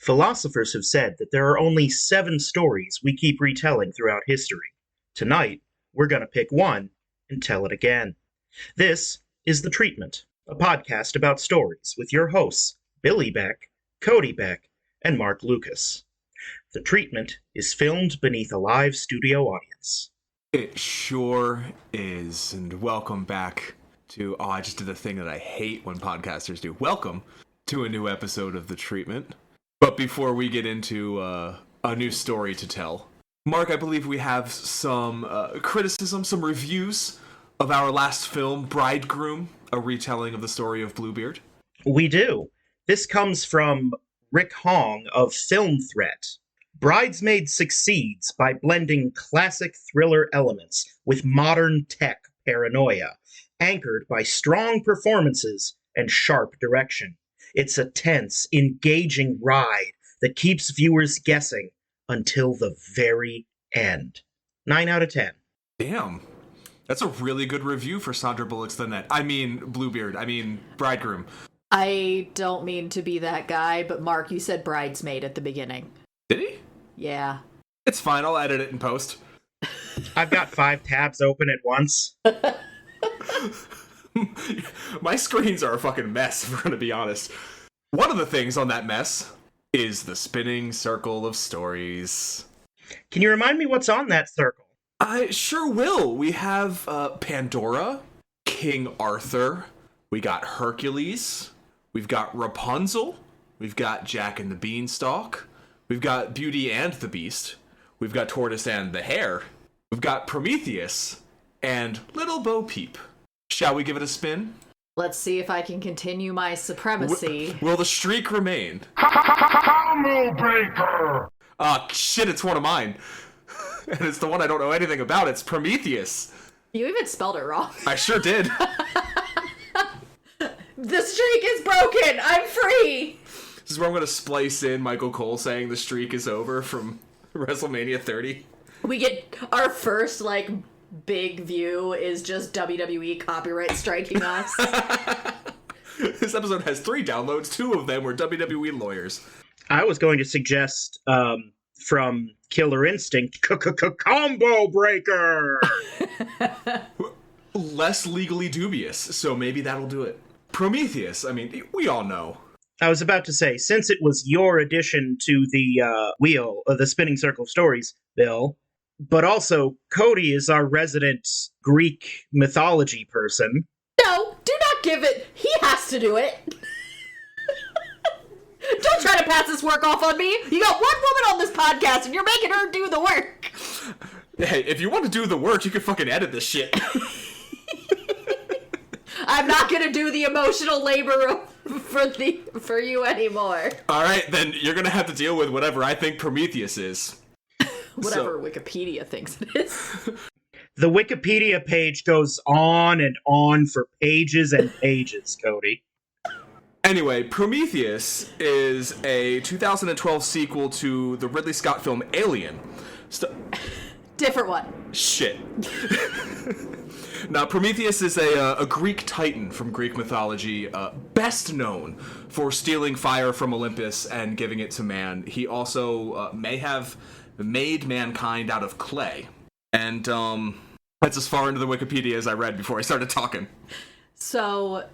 Philosophers have said that there are only 7 stories we keep retelling throughout history. Tonight, we're going to pick one and tell it again. This is The Treatment, a podcast about stories with your hosts, Billy Beck, Cody Beck, and Mark Lucas. The Treatment is filmed beneath a live studio audience. It sure is, and welcome back to, I just did the thing that I hate when podcasters do. Welcome to a new episode of The Treatment. But before we get into a new story to tell, Mark, I believe we have some criticism, some reviews of our last film, Bridegroom, a retelling of the story of Bluebeard. We do. This comes from Rick Hong of Film Threat. Bridesmaid succeeds by blending classic thriller elements with modern tech paranoia, anchored by strong performances and sharp direction. It's a tense, engaging ride that keeps viewers guessing until the very end. 9 out of 10. Damn. That's a really good review for Sandra Bullock's Bridegroom. I don't mean to be that guy, but Mark, you said bridesmaid at the beginning. Did he? Yeah. It's fine, I'll edit it in post. I've got 5 tabs open at once. My screens are a fucking mess, if we're gonna be honest. One of the things on that mess is the spinning circle of stories. Can you remind me what's on that circle? I sure will. We have Pandora, King Arthur, we got Hercules, we've got Rapunzel, we've got Jack and the Beanstalk, we've got Beauty and the Beast, we've got Tortoise and the Hare, we've got Prometheus, and Little Bo Peep. Shall we give it a spin? Let's see if I can continue my supremacy. Will the streak remain? Combo breaker! Shit, it's one of mine. And it's the one I don't know anything about. It's Prometheus. You even spelled it wrong. I sure did. The streak is broken! I'm free! This is where I'm going to splice in Michael Cole saying the streak is over from WrestleMania 30. We get our first, big view is just WWE copyright striking us. This episode has 3 downloads. 2 of them were WWE lawyers. I was going to suggest from Killer Instinct, Combo Breaker! Less legally dubious, so maybe that'll do it. Prometheus, we all know. I was about to say, since it was your addition to the wheel of the spinning circle of stories, Bill, but also Cody is our resident Greek mythology person. No, do not give it. He has to do it. Don't try to pass this work off on me. You got one woman on this podcast and you're making her do the work. Hey, if you want to do the work, you can fucking edit this shit. I'm not gonna do the emotional labor for you anymore. Alright, then you're gonna have to deal with whatever I think Prometheus is. Whatever Wikipedia thinks it is. The Wikipedia page goes on and on for pages and pages, Cody. Anyway, Prometheus is a 2012 sequel to the Ridley Scott film Alien. Different one. Shit. Now, Prometheus is a Greek titan from Greek mythology, best known for stealing fire from Olympus and giving it to man. He also may have made mankind out of clay. And that's as far into the Wikipedia as I read before I started talking. So,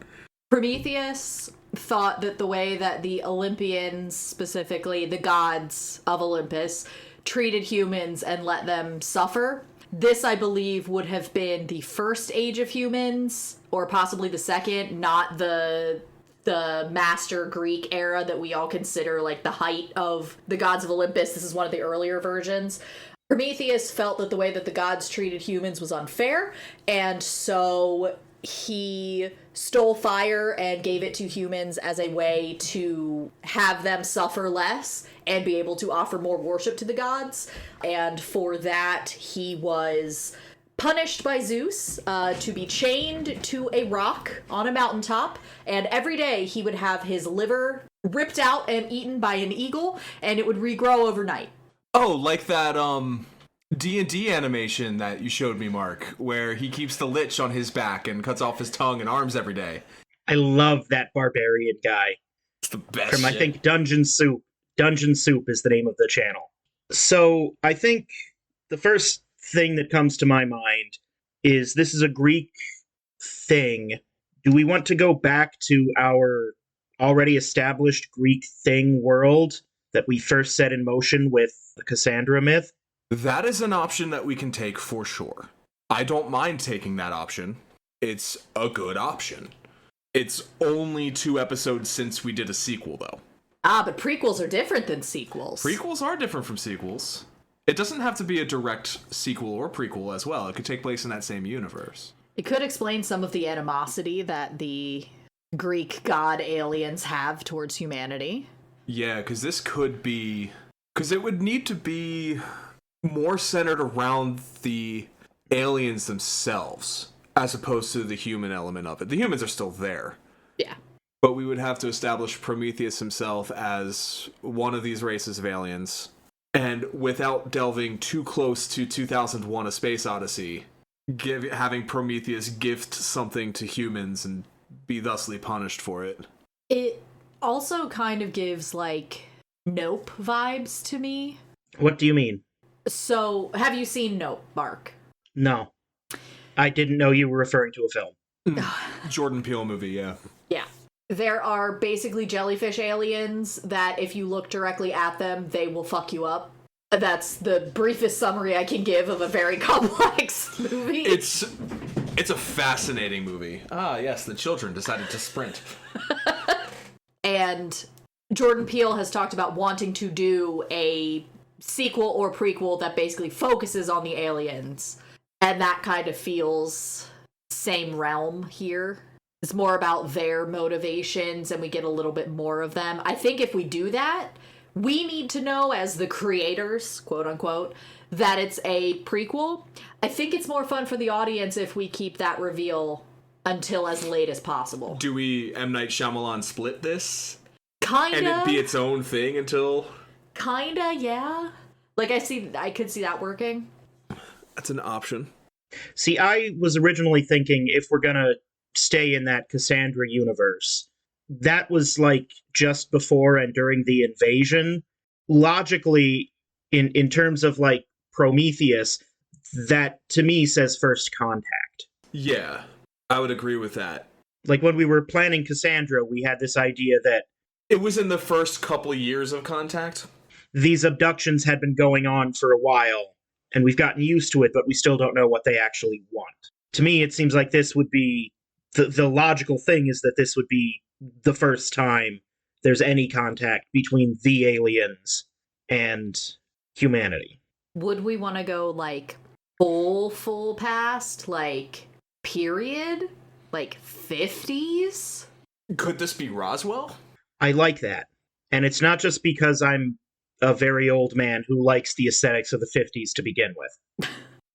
Prometheus thought that the way that the Olympians, specifically the gods of Olympus, treated humans and let them suffer, this, I believe, would have been the first age of humans, or possibly the second, not the master Greek era that we all consider the height of the gods of Olympus. This is one of the earlier versions. Prometheus felt that the way that the gods treated humans was unfair, and so he stole fire and gave it to humans as a way to have them suffer less and be able to offer more worship to the gods. And for that, he was punished by Zeus to be chained to a rock on a mountaintop, and every day he would have his liver ripped out and eaten by an eagle, and it would regrow overnight. Oh, like that D&D animation that you showed me, Mark, where he keeps the lich on his back and cuts off his tongue and arms every day. I love that barbarian guy. It's the best From, shit. I think, Dungeon Soup. Dungeon Soup is the name of the channel. So I think the first thing that comes to my mind is this is a Greek thing. Do we want to go back to our already established Greek thing world that we first set in motion with the Cassandra myth? That is an option that we can take for sure. I don't mind taking that option. It's a good option. It's only 2 episodes since we did a sequel, though. But prequels are different than sequels. Prequels are different from sequels. It doesn't have to be a direct sequel or prequel as well. It could take place in that same universe. It could explain some of the animosity that the Greek god aliens have towards humanity. Yeah, because this could be... Because it would need to be more centered around the aliens themselves, as opposed to the human element of it. The humans are still there. Yeah. But we would have to establish Prometheus himself as one of these races of aliens. And without delving too close to 2001: A Space Odyssey, having Prometheus gift something to humans and be thusly punished for it. It also kind of gives, like, Nope vibes to me. What do you mean? So, have you seen Nope, Mark? No. I didn't know you were referring to a film. Jordan Peele movie, yeah. Yeah. There are basically jellyfish aliens that if you look directly at them, they will fuck you up. That's the briefest summary I can give of a very complex movie. It's a fascinating movie. Ah, yes, the children decided to sprint. And Jordan Peele has talked about wanting to do a sequel or prequel that basically focuses on the aliens. And that kind of feels same realm here. It's more about their motivations and we get a little bit more of them. I think if we do that, we need to know as the creators, quote unquote, that it's a prequel. I think it's more fun for the audience if we keep that reveal until as late as possible. Do we M. Night Shyamalan split this? Kinda. And it be its own thing until... Kinda, yeah. Like, I could see that working. That's an option. See, I was originally thinking if we're gonna stay in that Cassandra universe, that was like just before and during the invasion. Logically, in terms of like Prometheus, that to me says first contact. Yeah, I would agree with that. Like when we were planning Cassandra, we had this idea that it was in the first couple years of Contact. These abductions had been going on for a while, and we've gotten used to it, but we still don't know what they actually want. To me, it seems like this would be... The logical thing is that this would be the first time there's any contact between the aliens and humanity. Would we want to go, like, full past? Like, period? Like, 50s? Could this be Roswell? I like that. And it's not just because I'm a very old man who likes the aesthetics of the 50s to begin with.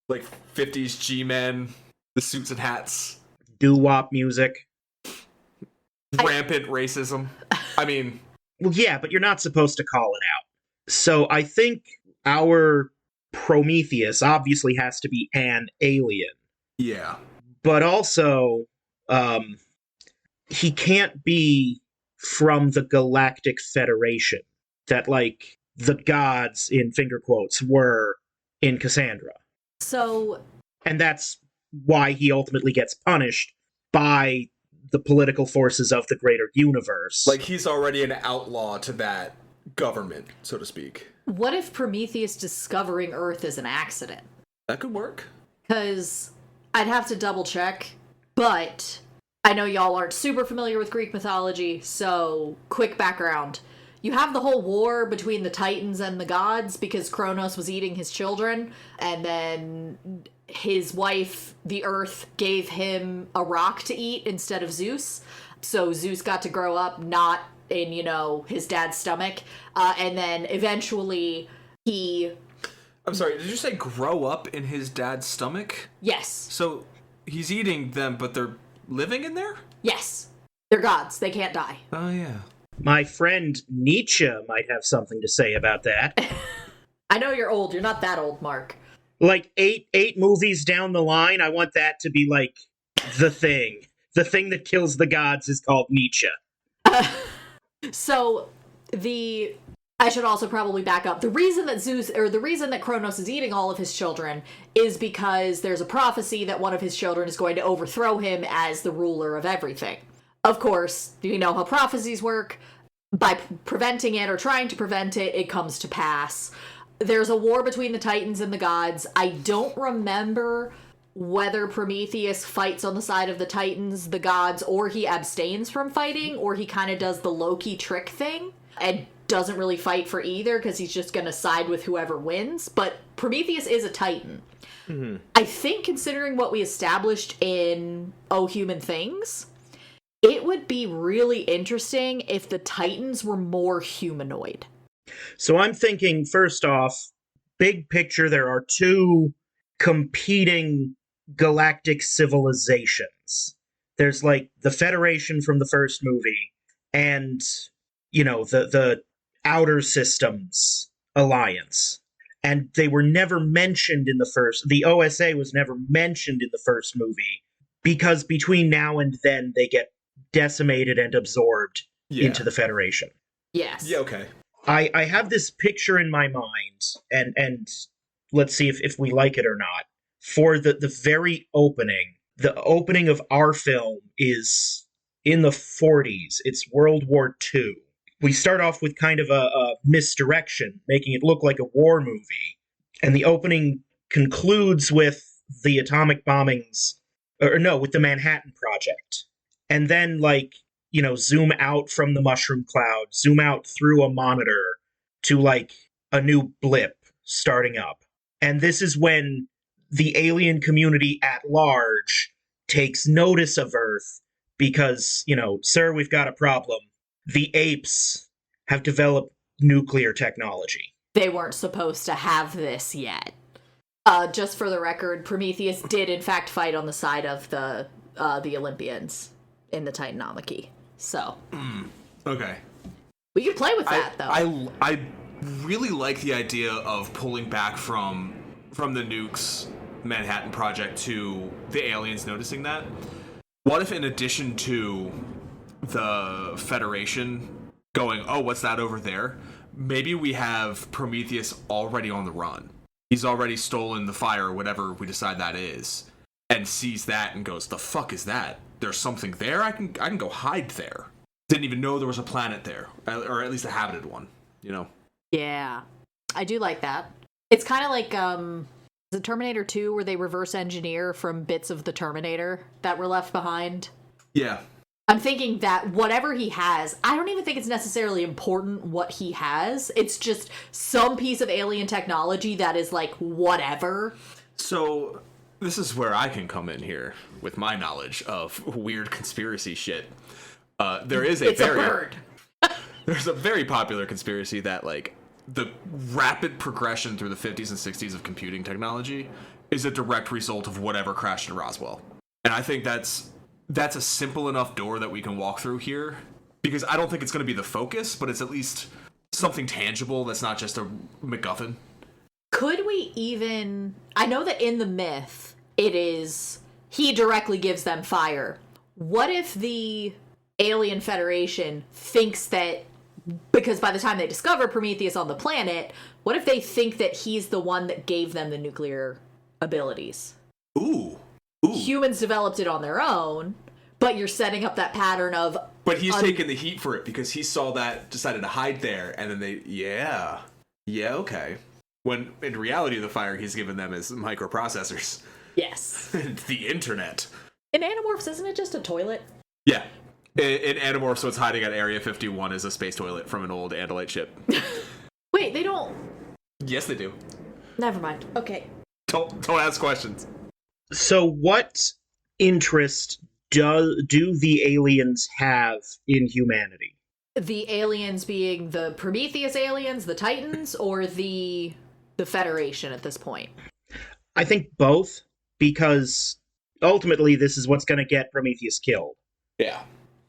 Like 50s G-men, the suits and hats. Doo-wop music. Rampant racism. I mean... Well, yeah, but you're not supposed to call it out. So I think our Prometheus obviously has to be an alien. Yeah. But also, he can't be from the Galactic Federation that, like, the gods, in finger quotes, were in Cassandra. So... And that's why he ultimately gets punished by the political forces of the greater universe. Like, he's already an outlaw to that government, so to speak. What if Prometheus discovering Earth is an accident? That could work. Because I'd have to double check, but I know y'all aren't super familiar with Greek mythology, so quick background. You have the whole war between the Titans and the gods because Kronos was eating his children, and then his wife, the Earth, gave him a rock to eat instead of Zeus. So Zeus got to grow up not in, his dad's stomach. And then eventually he... I'm sorry, did you say grow up in his dad's stomach? Yes. So he's eating them, but they're living in there? Yes. They're gods. They can't die. Oh, yeah. My friend Nietzsche might have something to say about that. I know you're old. You're not that old, Mark. Like eight movies down the line, I want that to be like the thing. The thing that kills the gods is called Nietzsche. So the I should also probably back up. The reason that Kronos is eating all of his children is because there's a prophecy that one of his children is going to overthrow him as the ruler of everything. Of course, you know how prophecies work. By preventing it or trying to prevent it, it comes to pass. There's a war between the Titans and the gods. I don't remember whether Prometheus fights on the side of the Titans, the gods, or he abstains from fighting, or he kind of does the Loki trick thing and doesn't really fight for either because he's just going to side with whoever wins. But Prometheus is a Titan. Mm-hmm. I think, considering what we established in Oh Human Things, it would be really interesting if the Titans were more humanoid. So I'm thinking, first off, big picture, there are two competing galactic civilizations. There's like the Federation from the first movie and, you know, the Outer Systems Alliance. And they were never mentioned in the OSA was never mentioned in the first movie because between now and then they get decimated and absorbed into the Federation. Yes. Yeah, okay. I have this picture in my mind, and let's see if we like it or not. For the very opening, the opening of our film is in the 40s. It's World War II. We start off with kind of a misdirection, making it look like a war movie. And the opening concludes with the atomic bombings, with the Manhattan Project. And then, like, you know, zoom out from the mushroom cloud, zoom out through a monitor to, like, a new blip starting up. And this is when the alien community at large takes notice of Earth because, you know, sir, we've got a problem. The apes have developed nuclear technology. They weren't supposed to have this yet. Just for the record, Prometheus did in fact fight on the side of the Olympians in the Titanomachy. So. Okay. We can play with that, though. I really like the idea of pulling back from the nukes Manhattan Project to the aliens noticing that. What if in addition to the Federation going, oh, what's that over there? Maybe we have Prometheus already on the run. He's already stolen the fire, whatever we decide that is, and sees that and goes, the fuck is that? There's something there? I can go hide there. Didn't even know there was a planet there, or at least a habited one, you know? Yeah. I do like that. It's kind of like, the Terminator 2 where they reverse engineer from bits of the Terminator that were left behind. Yeah. I'm thinking that whatever he has, I don't even think it's necessarily important what he has. It's just some piece of alien technology that is like whatever. So this is where I can come in here with my knowledge of weird conspiracy shit. There's a very popular conspiracy that like the rapid progression through the 50s and 60s of computing technology is a direct result of whatever crashed in Roswell. And I think that's a simple enough door that we can walk through here, because I don't think it's going to be the focus, but it's at least something tangible that's not just a MacGuffin. Could we even... I know that in the myth, it is... he directly gives them fire. What if the Alien Federation thinks that... because by the time they discover Prometheus on the planet, what if they think that he's the one that gave them the nuclear abilities? Ooh. Humans developed it on their own, but you're setting up that pattern of... But he's taking the heat for it because he saw that, decided to hide there, and then they... Yeah, okay. When in reality, the fire he's given them is microprocessors. Yes. The internet. In Animorphs, isn't it just a toilet? Yeah. In Animorphs, what's hiding at Area 51 is a space toilet from an old Andalite ship. Wait, they don't... Yes, they do. Never mind. Okay. Don't ask questions. So what interest do the aliens have in humanity? The aliens being the Prometheus aliens, the Titans, or the Federation at this point? I think both, because ultimately this is what's going to get Prometheus killed. Yeah.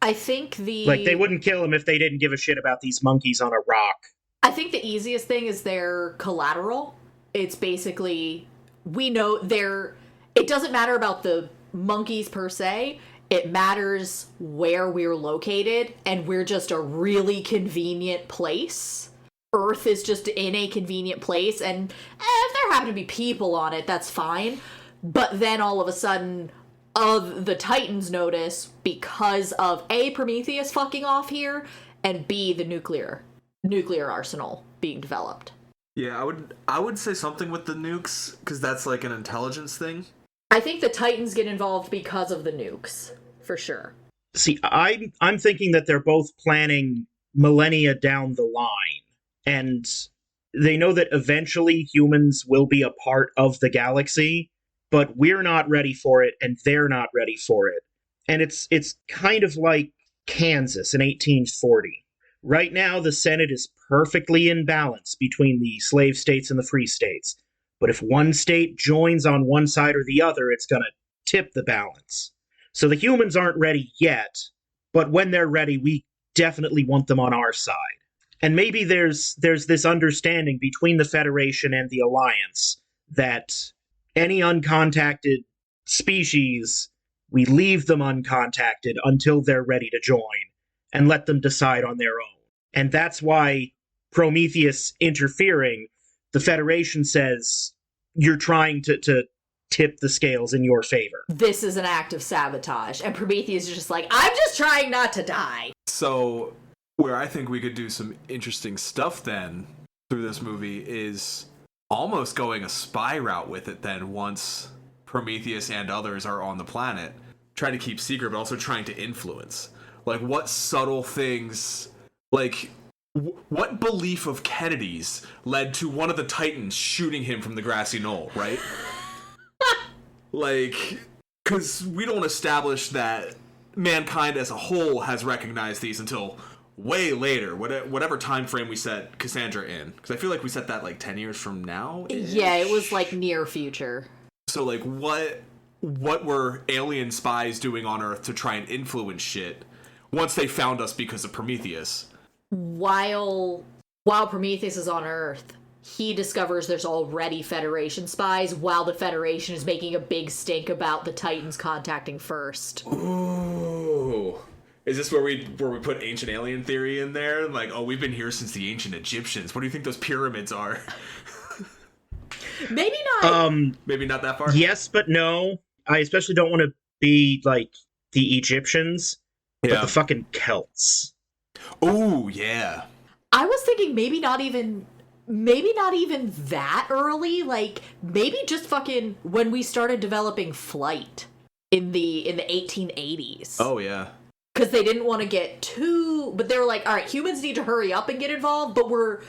I think Like, they wouldn't kill him if they didn't give a shit about these monkeys on a rock. I think the easiest thing is their collateral. It's basically... we know they're... it doesn't matter about the monkeys per se. It matters where we're located, and we're just a really convenient place Earth is just in a convenient place, and if there happen to be people on it, that's fine. But then all of a sudden, the Titans notice because of A, Prometheus fucking off here, and B, the nuclear arsenal being developed. Yeah, I would say something with the nukes, because that's like an intelligence thing. I think the Titans get involved because of the nukes, for sure. See, I'm thinking that they're both planning millennia down the line, and they know that eventually humans will be a part of the galaxy, but we're not ready for it, and they're not ready for it. And it's kind of like Kansas in 1840. Right now, the Senate is perfectly in balance between the slave states and the free states. But if one state joins on one side or the other, it's going to tip the balance. So the humans aren't ready yet, but when they're ready, we definitely want them on our side. And maybe there's this understanding between the Federation and the Alliance that any uncontacted species, we leave them uncontacted until they're ready to join and let them decide on their own. And that's why Prometheus interfering, the Federation says, you're trying to tip the scales in your favor. This is an act of sabotage. And Prometheus is just like, I'm just trying not to die. So, where I think we could do some interesting stuff then through this movie is almost going a spy route with it then once Prometheus and others are on the planet, trying to keep secret, but also trying to influence. Like, what subtle things, like, what belief of Kennedy's led to one of the Titans shooting him from the grassy knoll, right? Like, because we don't establish that mankind as a whole has recognized these until way later, whatever time frame we set Cassandra in. Because I feel like we set that like 10 years from now. Yeah, it was like near future. So like what were alien spies doing on Earth to try and influence shit once they found us because of Prometheus? While Prometheus is on Earth, he discovers there's already Federation spies while the Federation is making a big stink about the Titans contacting first. Ooh. Is this where we put ancient alien theory in there? Like, oh, we've been here since the ancient Egyptians. What do you think those pyramids are? Maybe not. Maybe not that far? Yes, but no. I especially don't want to be like the Egyptians, but the fucking Celts. Oh, yeah. I was thinking maybe not even that early, like maybe just fucking when we started developing flight in the 1880s. Oh yeah. Because they didn't want to get too, but they were like, all right, humans need to hurry up and get involved, but we're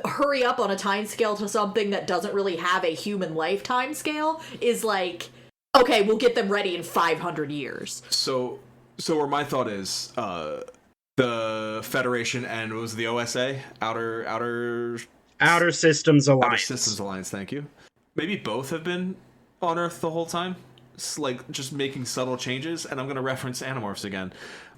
hurry up on a time scale to something that doesn't really have a human lifetime scale is like, okay, we'll get them ready in 500 years. So where my thought is, the Federation and what was the OSA? Outer Systems Alliance. Outer Systems Alliance, thank you. Maybe both have been on Earth the whole time? It's like, just making subtle changes, and I'm going to reference Animorphs again.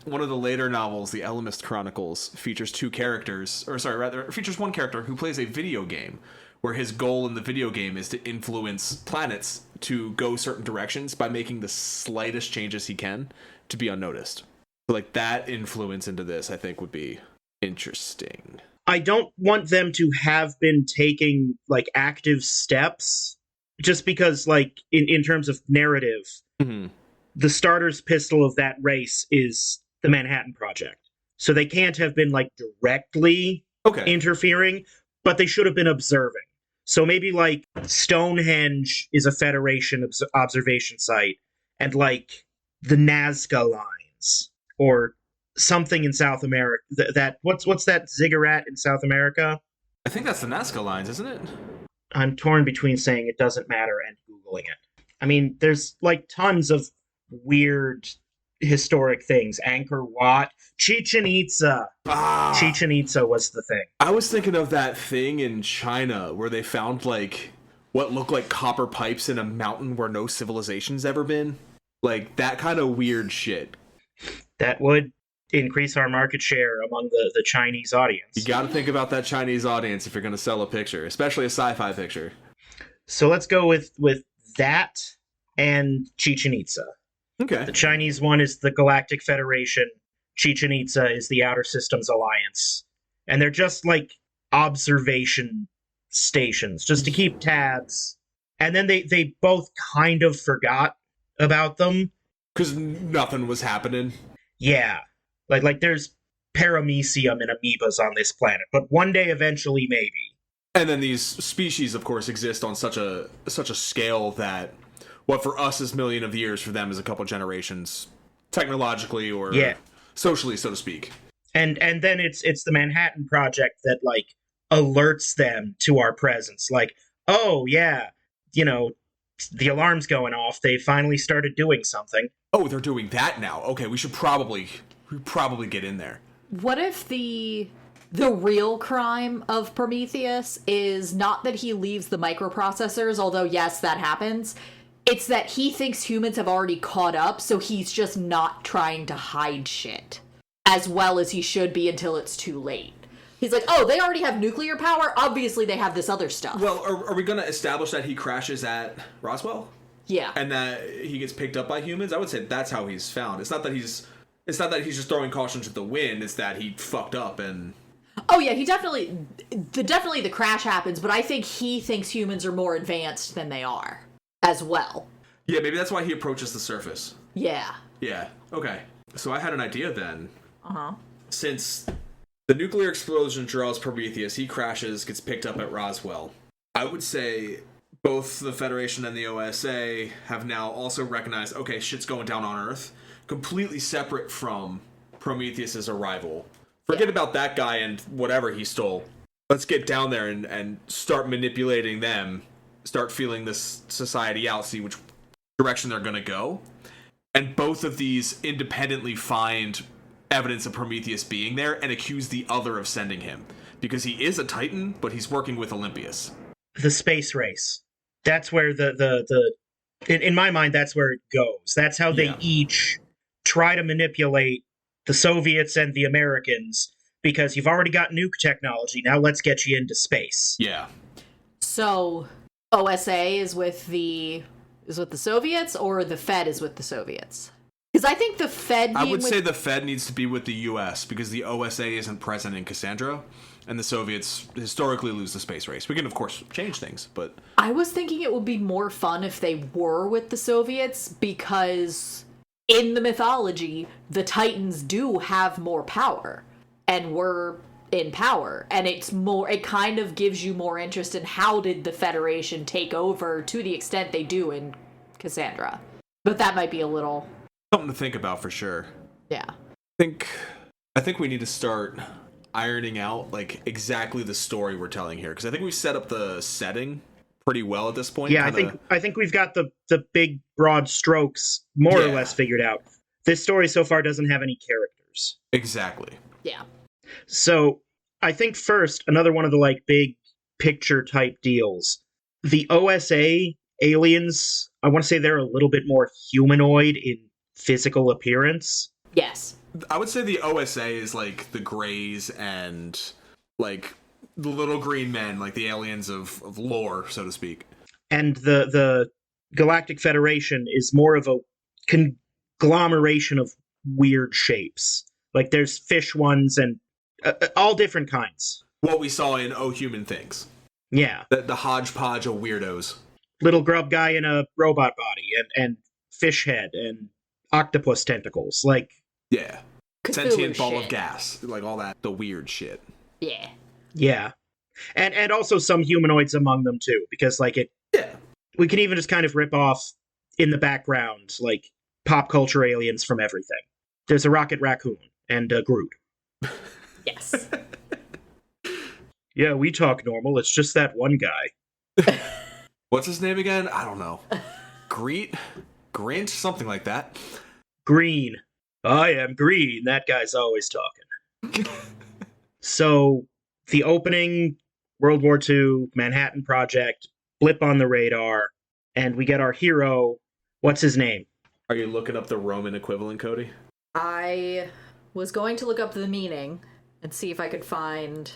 One of the later novels, The Elemist Chronicles, features features one character who plays a video game, where his goal in the video game is to influence planets to go certain directions by making the slightest changes he can to be unnoticed. So, like, that influence into this, I think, would be interesting. I don't want them to have been taking, like, active steps, just because, like, in terms of narrative, the starter's pistol of that race is the Manhattan Project. So they can't have been, like, directly interfering, but they should have been observing. So maybe, like, Stonehenge is a Federation observation site, and, like, the Nazca Lines, or something in South America. What's that ziggurat in South America? I think that's the Nazca Lines, isn't it? I'm torn between saying it doesn't matter and Googling it. I mean, there's like tons of weird historic things. Angkor Wat, Chichen Itza. Chichen Itza was the thing. I was thinking of that thing in China where they found like what looked like copper pipes in a mountain where no civilization's ever been. Like that kind of weird shit. That would increase our market share among the Chinese audience. You got to think about that Chinese audience if you're going to sell a picture, especially a sci-fi picture. So let's go with that and Chichen Itza. Okay. The Chinese one is the Galactic Federation. Chichen Itza is the Outer Systems Alliance. And they're just like observation stations just to keep tabs. And then they both kind of forgot about them. Because nothing was happening. Yeah. Like there's paramecium and amoebas on this planet, but one day eventually maybe. And then these species, of course, exist on such a scale that what for us is million of years, for them is a couple generations, technologically or socially, so to speak. And then it's the Manhattan Project that like alerts them to our presence. Like, oh yeah, you know, the alarm's going off. They finally started doing something. Oh, they're doing that now. Okay, we should probably get in there. What if the real crime of Prometheus is not that he leaves the microprocessors, although yes, that happens. It's that he thinks humans have already caught up, so he's just not trying to hide shit as well as he should be until it's too late. He's like, oh, they already have nuclear power? Obviously they have this other stuff. Well, are we going to establish that he crashes at Roswell? Yeah. And that he gets picked up by humans? I would say that's how he's found. It's not that he's just throwing caution to the wind, it's that he fucked up and... Oh yeah, he definitely the crash happens, but I think he thinks humans are more advanced than they are as well. Yeah, maybe that's why he approaches the surface. Yeah. Yeah, okay. So I had an idea then. Uh-huh. Since the nuclear explosion draws Prometheus, he crashes, gets picked up at Roswell. I would say both the Federation and the OSA have now also recognized, okay, shit's going down on Earth, completely separate from Prometheus's arrival. Forget about that guy and whatever he stole. Let's get down there and start manipulating them, start feeling this society out, see which direction they're going to go. And both of these independently find evidence of Prometheus being there and accuse the other of sending him. Because he is a Titan, but he's working with Olympius. The space race. That's where in my mind, that's where it goes. That's how they each try to manipulate the Soviets and the Americans, because you've already got nuke technology. Now let's get you into space. Yeah. So OSA is with the Soviets, or the Fed is with the Soviets? Because I think the Fed... I would say the Fed needs to be with the US, because the OSA isn't present in Cassandra, and the Soviets historically lose the space race. We can, of course, change things, but... I was thinking it would be more fun if they were with the Soviets, because in the mythology, the Titans do have more power, and we're in power, and it kind of gives you more interest in how did the Federation take over to the extent they do in Cassandra. But that might be a little... something to think about for sure. Yeah. I think we need to start ironing out like exactly the story we're telling here, because I think we've set up the setting pretty well at this point. Yeah, I think we've got the big broad strokes more or less figured out. This story so far doesn't have any characters. Exactly. Yeah. So I think first, another one of the like big picture type deals. The OSA aliens, I want to say they're a little bit more humanoid in physical appearance. Yes. I would say the OSA is like the Greys and like the little green men, like the aliens of lore, so to speak. And the Galactic Federation is more of a conglomeration of weird shapes. Like there's fish ones and all different kinds. What we saw in Oh Human Things. Yeah. The hodgepodge of weirdos. Little grub guy in a robot body and fish head and octopus tentacles. Like, yeah. Cthulhu Sentient ball shit. of gas. Like all that. The weird shit. Yeah. yeah. And also some humanoids among them too, because like we can even just kind of rip off in the background, like pop culture aliens from everything. There's a rocket raccoon and a Groot. Yes. Yeah, we talk normal. It's just that one guy. What's his name again? I don't know. Grinch? Something like that. Green. I am green. That guy's always talking. So, the opening, World War II, Manhattan Project, blip on the radar, and we get our hero. What's his name? Are you looking up the Roman equivalent, Cody? I was going to look up the meaning and see if I could find...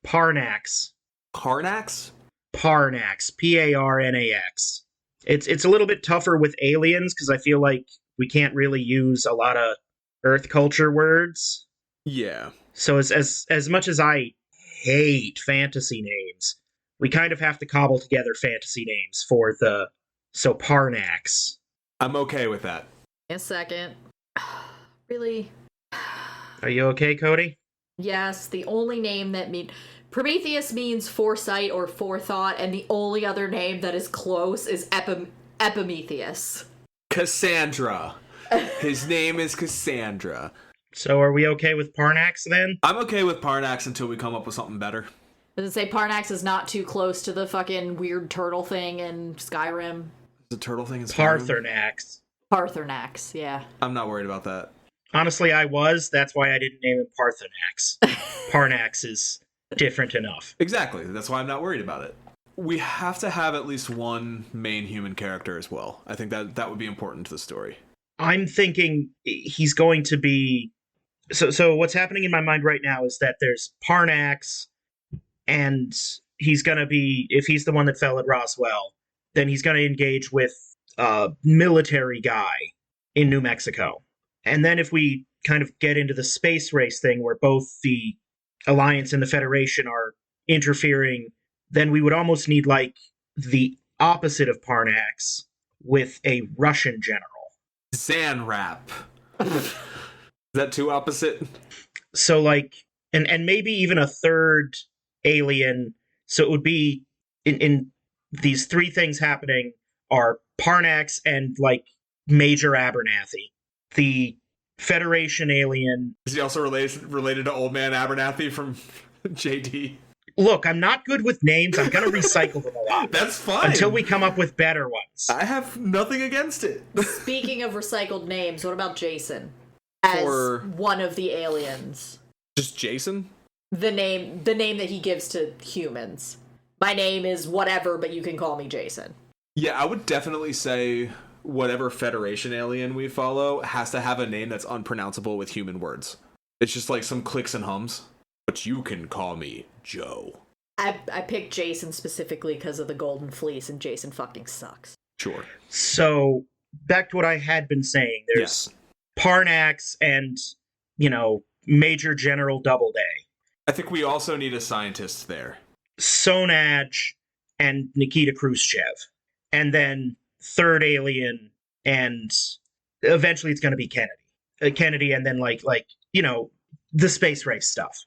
Parnax. Carnax? Parnax. Parnax. It's a little bit tougher with aliens, because I feel like we can't really use a lot of Earth culture words. Yeah. So as much as I hate fantasy names. We kind of have to cobble together fantasy names for the... So Parnax. I'm okay with that. A second. Really? Are you okay, Cody? Yes, the only name that Prometheus means foresight or forethought, and the only other name that is close is Epimetheus. Cassandra. His name is Cassandra. So are we okay with Parnax then? I'm okay with Parnax until we come up with something better. Does it say Parnax is not too close to the fucking weird turtle thing in Skyrim? The turtle thing is Skyrim? Parthernax. Parthernax, yeah. I'm not worried about that. Honestly, I was. That's why I didn't name him Parthenax. Parnax is different enough. Exactly. That's why I'm not worried about it. We have to have at least one main human character as well. I think that would be important to the story. I'm thinking he's going to be... So what's happening in my mind right now is that there's Parnax, and he's going to be... If he's the one that fell at Roswell, then he's going to engage with a military guy in New Mexico. And then if we kind of get into the space race thing where both the Alliance and the Federation are interfering, then we would almost need, like, the opposite of Parnax with a Russian general. Zanrap. Is that too opposite? So, like, and maybe even a third alien. So it would be, in these three things happening are Parnax and, like, Major Abernathy. The Federation alien. Is he also related to Old Man Abernathy from JD? Look, I'm not good with names. I'm going to recycle them a lot. That's fine. Until we come up with better ones. I have nothing against it. Speaking of recycled names, what about Jason? As one of the aliens. Just Jason? The name that he gives to humans. My name is whatever, but you can call me Jason. Yeah, I would definitely say whatever Federation alien we follow has to have a name that's unpronounceable with human words. It's just like some clicks and hums. But you can call me Joe. I picked Jason specifically because of the Golden Fleece, and Jason fucking sucks. Sure. So, back to what I had been saying. There's Parnax and, Major General Doubleday. I think we also need a scientist there. Sonaj and Nikita Khrushchev. And then third alien, and eventually it's going to be Kennedy. Kennedy, and then, the space race stuff.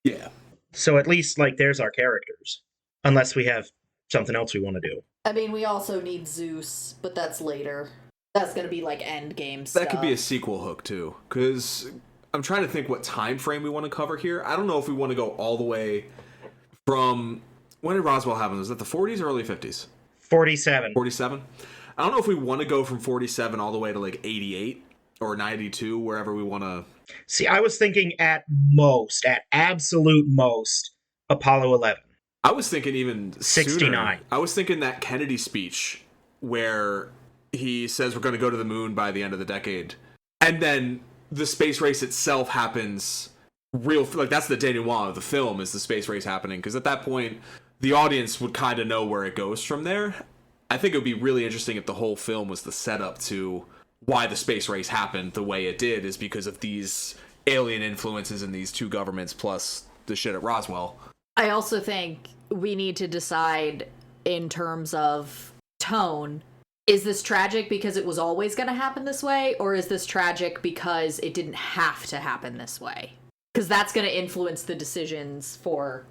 Yeah. So at least, there's our characters. Unless we have something else we want to do. I mean, we also need Zeus, but that's later. That's gonna be, endgame stuff. That could be a sequel hook, too. Because I'm trying to think what time frame we want to cover here. I don't know if we want to go all the way from... When did Roswell happen? Was that the 40s or early 50s? 47. 47? I don't know if we want to go from 47 all the way to, 88 or 92, wherever we want to... See, I was thinking at absolute most, Apollo 11. I was thinking even 69. Sooner. I was thinking that Kennedy speech where he says we're going to go to the moon by the end of the decade. And then the space race itself happens that's the denouement of the film, is the space race happening. Because at that point, the audience would kind of know where it goes from there. I think it would be really interesting if the whole film was the setup to why the space race happened the way it did, is because of these alien influences in these two governments plus the shit at Roswell. I also think we need to decide in terms of tone. Is this tragic because it was always going to happen this way, or is this tragic because it didn't have to happen this way? Because that's going to influence the decisions for...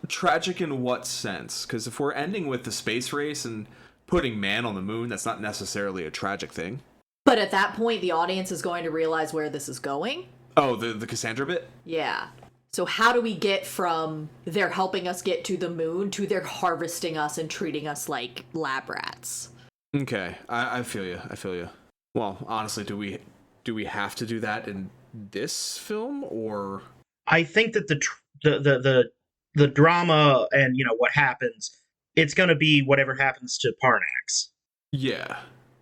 Tragic in what sense? Because if we're ending with the space race and putting man on the moon, that's not necessarily a tragic thing. But at that point, the audience is going to realize where this is going. Oh, the Cassandra bit? Yeah. So how do we get from they're helping us get to the moon to they're harvesting us and treating us like lab rats? Okay, I feel you. Well, honestly, do we have to do that in this film, or? I think that the drama and what happens, it's going to be whatever happens to Parnax. Yeah,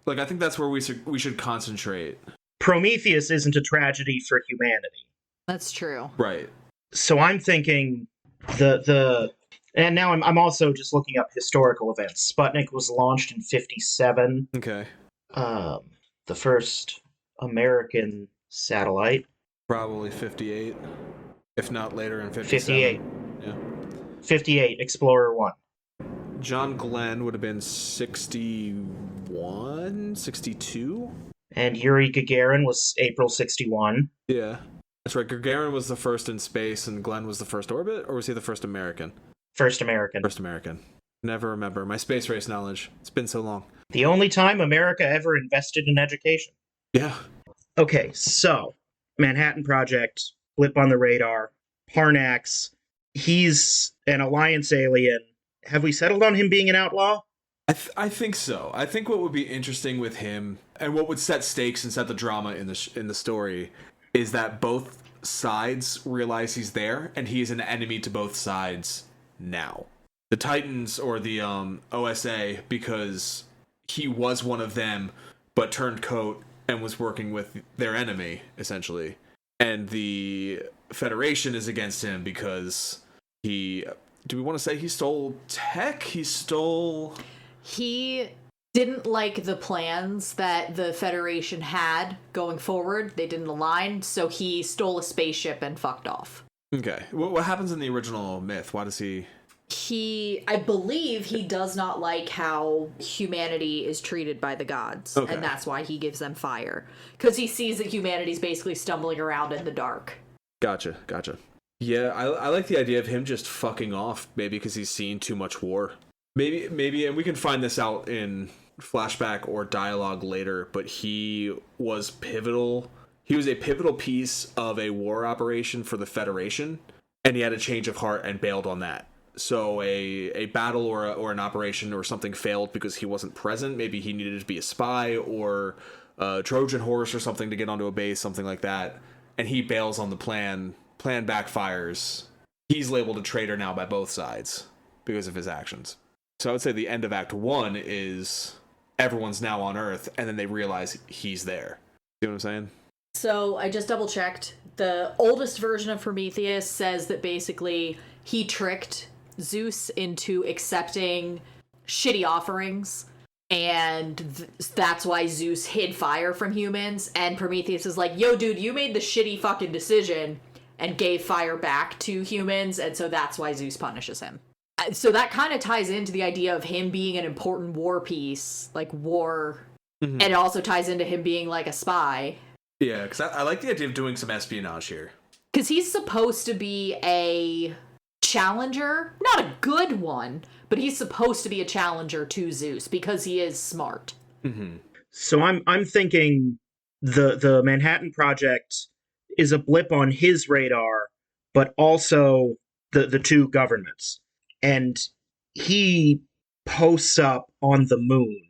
I think that's where we should concentrate. Prometheus isn't a tragedy for humanity. That's true. Right. So I'm thinking and now I'm also just looking up historical events. Sputnik was launched in 1957. Okay. The first American satellite. Probably 58, if not later in 57. 58. Yeah. 58, Explorer 1. John Glenn would have been 61, 62. And Yuri Gagarin was April 61. Yeah. That's right. Gagarin was the first in space, and Glenn was the first orbit, or was he the first American? First American. First American. Never remember. My space race knowledge. It's been so long. The only time America ever invested in education. Yeah. Okay, so Manhattan Project, blip on the radar, Parnax, he's an Alliance alien. Have we settled on him being an outlaw? I think so. I think what would be interesting with him, and what would set stakes and set the drama in the story, is that both sides realize he's there, and he is an enemy to both sides now. The Titans, or the OSA, because he was one of them, but turned coat and was working with their enemy, essentially. And the Federation is against him because he... Do we want to say he stole tech? He didn't like the plans that the Federation had going forward. They didn't align, so he stole a spaceship and fucked off. Okay. What happens in the original myth? Why does he... I believe he does not like how humanity is treated by the gods. Okay. And that's why he gives them fire. Because he sees that humanity's basically stumbling around in the dark. Gotcha. Yeah, I like the idea of him just fucking off, maybe because he's seen too much war. Maybe, and we can find this out in flashback or dialogue later, but he was pivotal. He was a pivotal piece of a war operation for the Federation, and he had a change of heart and bailed on that. So a battle or an operation or something failed because he wasn't present. Maybe he needed to be a spy or a Trojan horse or something to get onto a base, something like that. And he bails on the plan. Plan backfires. He's labeled a traitor now by both sides because of his actions. So I would say the end of Act 1 is everyone's now on Earth, and then they realize he's there. See what I'm saying? So I just double checked. The oldest version of Prometheus says that basically he tricked Zeus into accepting shitty offerings, and that's why Zeus hid fire from humans. And Prometheus is like, yo, dude, you made the shitty fucking decision and gave fire back to humans, and so that's why Zeus punishes him. So that kind of ties into the idea of him being an important war piece, like war, and it also ties into him being like a spy. Yeah, because I like the idea of doing some espionage here. Because he's supposed to be a challenger, not a good one, but he's supposed to be a challenger to Zeus because he is smart. Mm-hmm. So I'm thinking the Manhattan Project is a blip on his radar, but also the two governments. And he posts up on the moon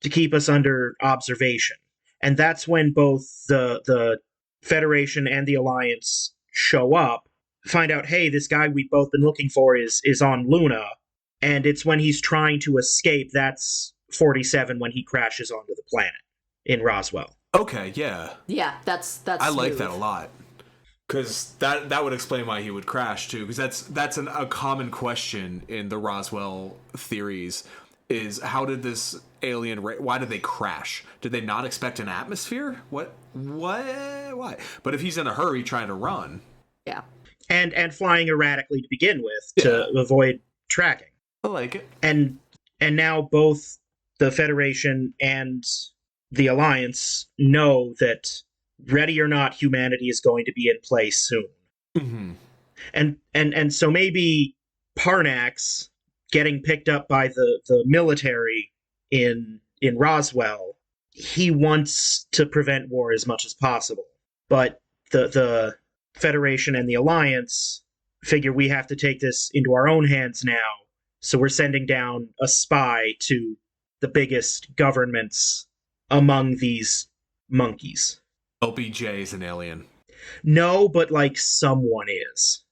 to keep us under observation. And that's when both the Federation and the Alliance show up, find out, hey, this guy we've both been looking for is on Luna. And it's when he's trying to escape, that's 47, when he crashes onto the planet in Roswell. Okay, yeah. Yeah, that's I like smooth. that a lot. Because that would explain why he would crash, too. Because that's a common question in the Roswell theories, is how did this alien... why did they crash? Did they not expect an atmosphere? What? Why? But if he's in a hurry trying to run... Yeah. And flying erratically to begin with, to avoid tracking. I like it. And now both the Federation and the Alliance know that, ready or not, humanity is going to be in place soon. Mm-hmm. And so maybe Parnax getting picked up by the military in Roswell, he wants to prevent war as much as possible. But the Federation and the Alliance figure we have to take this into our own hands now, so we're sending down a spy to the biggest governments among these monkeys. LBJ is an alien. No, but like someone is.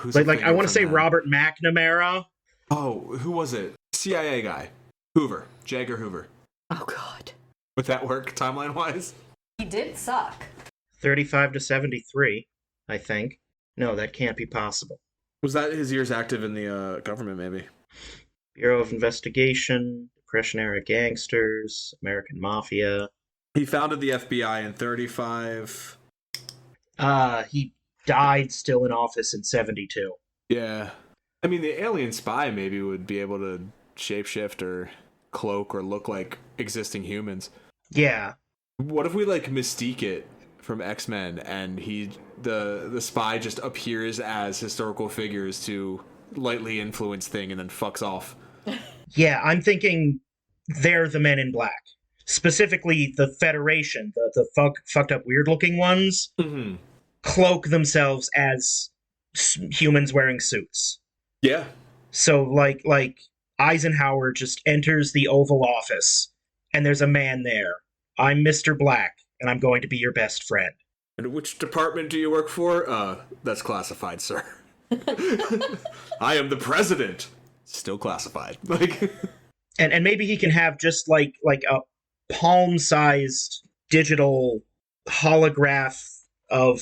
Who's like I want to say that? Robert McNamara. Oh, who was it? CIA guy. Hoover. J. Edgar Hoover. Oh, God. Would that work timeline-wise? He did suck. 35 to 73, I think. No, that can't be possible. Was that his years active in the government, maybe? Bureau of Investigation, Depression-era gangsters, American Mafia. He founded the FBI in 35. He died still in office in 72. Yeah. I mean, the alien spy maybe would be able to shapeshift or cloak or look like existing humans. Yeah. What if we like Mystique it from X-Men and the spy just appears as historical figures to lightly influence thing and then fucks off? Yeah, I'm thinking they're the Men in Black. Specifically, the Federation, the fucked up weird looking ones, Mm-hmm. cloak themselves as humans wearing suits. Yeah. So like Eisenhower just enters the Oval Office and there's a man there. I'm Mr. Black and I'm going to be your best friend. And which department do you work for? That's classified, sir. I am the president. Still classified. Like And maybe he can have just like a palm-sized digital holograph of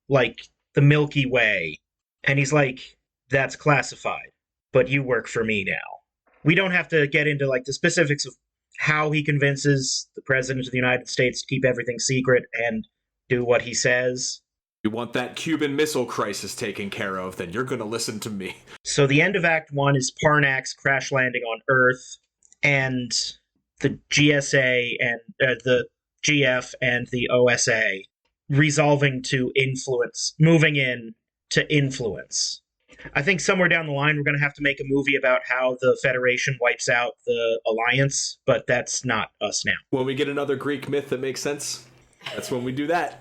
like the Milky Way. And he's like, that's classified, but you work for me now. We don't have to get into like the specifics of how he convinces the president of the United States to keep everything secret and do what he says. you want that Cuban Missile Crisis taken care of, then you're gonna listen to me. So the end of Act 1 is Parnax crash landing on Earth, and the GSA and the GF and the OSA resolving to influence, moving in to influence. I think somewhere down the line we're going to have to make a movie about how the Federation wipes out the Alliance, but that's not us now. When we get another Greek myth that makes sense, that's when we do that.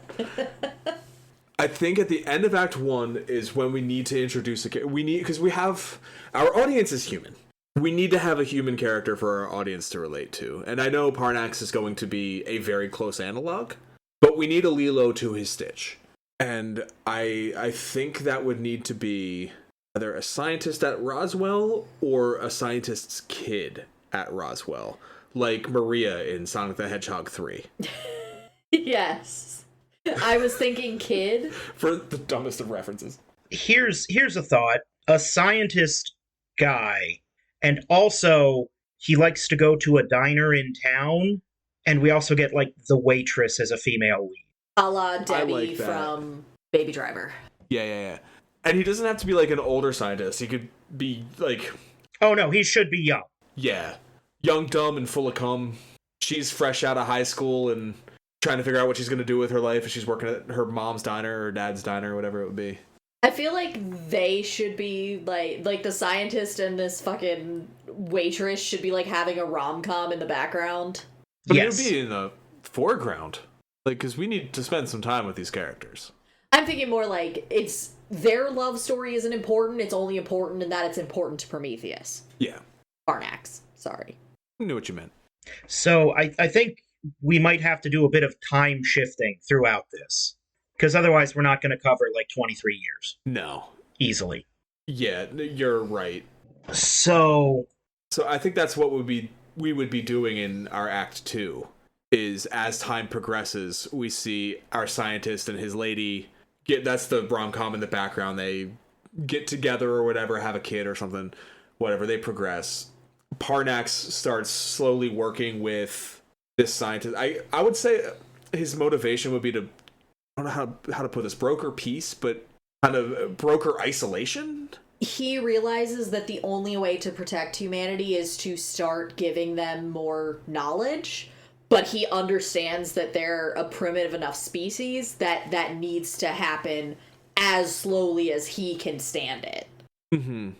I think at the end of Act 1 is when we need to introduce because we have, our audience is human. We need to have a human character for our audience to relate to. And I know Parnax is going to be a very close analog, but we need a Lilo to his Stitch. And I think that would need to be either a scientist at Roswell or a scientist's kid at Roswell, like Maria in Sonic the Hedgehog 3. Yes. I was thinking kid. For the dumbest of references. Here's a thought. A scientist guy, and also he likes to go to a diner in town, and we also get like the waitress as a female lead. A la Debbie like that. from Baby Driver. Yeah. And he doesn't have to be like an older scientist. He could be like, Oh no, he should be young. yeah, young, dumb, and full of cum. She's fresh out of high school and trying to figure out what she's going to do with her life if she's working at her mom's diner or dad's diner or whatever it would be. I feel like they should be like the scientist and this fucking waitress should be like having a rom-com in the background. But Yes. it would be in the foreground. Like, because we need to spend some time with these characters. I'm thinking more like it's their love story isn't important, it's only important in that it's important to Prometheus. Yeah. Parnax, sorry. I knew what you meant. So I think we might have to do a bit of time shifting throughout this. Because otherwise we're not going to cover like 23 years. No. Easily. Yeah, you're right. So I think that's what we would be doing in our Act 2, is as time progresses, we see our scientist and his lady that's the rom-com in the background. They get together or whatever, have a kid or something, whatever, they progress. Parnax starts slowly working with this scientist. I would say his motivation would be to, I don't know how to put this, broker peace, but kind of broker isolation. He realizes that the only way to protect humanity is to start giving them more knowledge, but he understands that they're a primitive enough species that needs to happen as slowly as he can stand it. Mm-hmm.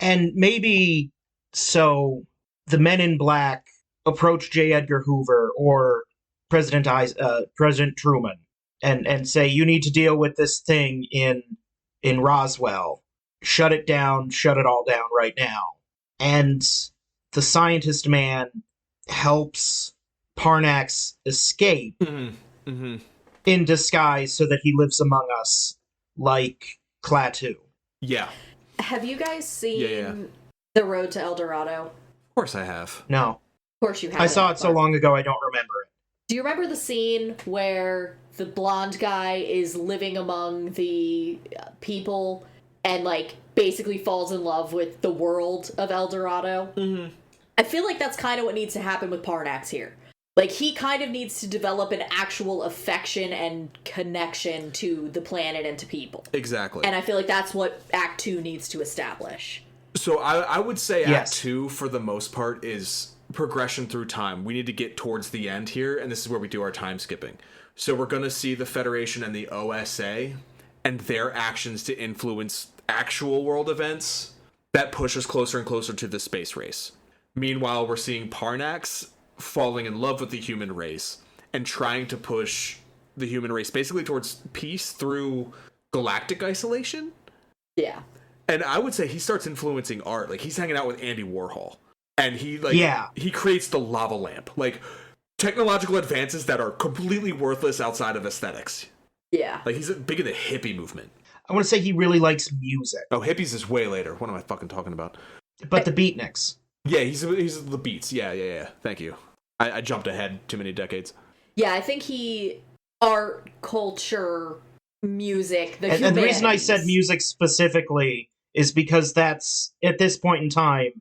and maybe so the Men in Black approach J. Edgar Hoover or President Truman and say, you need to deal with this thing in Roswell. Shut it down, shut it all down right now. And the scientist man helps Parnax escape in disguise so that he lives among us like Klaatu. Yeah. Have you guys seen Yeah. The Road to El Dorado? Of course I have. No. Of course you have. I saw it so long ago I don't remember it. Do you remember the scene where the blonde guy is living among the people and like basically falls in love with the world of El Dorado? Mm-hmm. I feel like that's kind of what needs to happen with Parnax here. Like, he kind of needs to develop an actual affection and connection to the planet and to people. Exactly. And I feel like that's what Act 2 needs to establish. So I would say Yes. Act 2, for the most part, is progression through time. We need to get towards the end here, and this is where we do our time skipping. So we're going to see the Federation and the OSA and their actions to influence actual world events that push us closer and closer to the space race. Meanwhile, we're seeing Parnax falling in love with the human race and trying to push the human race basically towards peace through galactic isolation. Yeah. And I would say he starts influencing art. Like, he's hanging out with Andy Warhol. And he creates the lava lamp. Like, technological advances that are completely worthless outside of aesthetics. Yeah. Like, he's big in the hippie movement. I want to say he really likes music. Oh, hippies is way later. What am I fucking talking about? But the beatniks. Yeah, he's the Beats. Yeah. Thank you. I jumped ahead too many decades. Yeah, I think he... art, culture, music, the And the reason I said music specifically is because that's, at this point in time,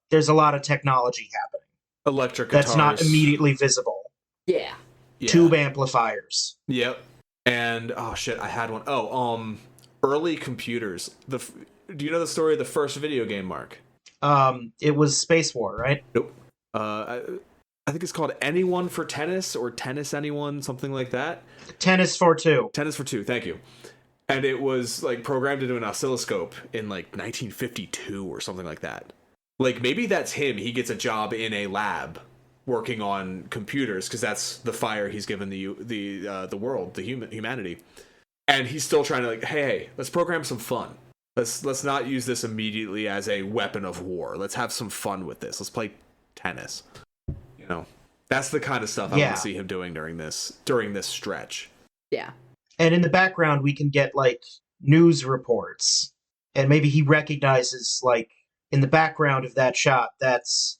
there's a lot of technology happening. Electric guitars. That's not immediately visible. Yeah. Tube amplifiers. Yep. And, oh shit, I had one. Oh, early computers. Do you know the story of the first video game, Mark? It was Space War, right? Nope. I think it's called Anyone for Tennis or Tennis Anyone, something like that. Tennis for Two. Tennis for Two, thank you. And it was like programmed into an oscilloscope in like 1952 or something like that. Like, maybe that's him. He gets a job in a lab working on computers because that's the fire he's given the world, the humanity. And he's still trying to, like, hey, let's program some fun. Let's not use this immediately as a weapon of war. Let's have some fun with this. Let's play tennis. You know, that's the kind of stuff I want to see him doing during this stretch. Yeah. And in the background, we can get, like, news reports. And maybe he recognizes, like, in the background of that shot, that's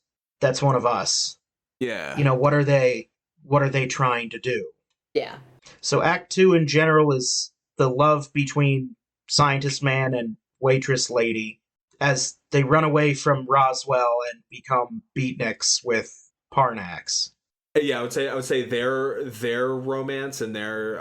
one of us. Yeah. You know, what are they trying to do? Yeah. So Act 2 in general is the love between Scientist Man and Waitress Lady as they run away from Roswell and become beatniks with Parnax. Yeah, I would say their romance and their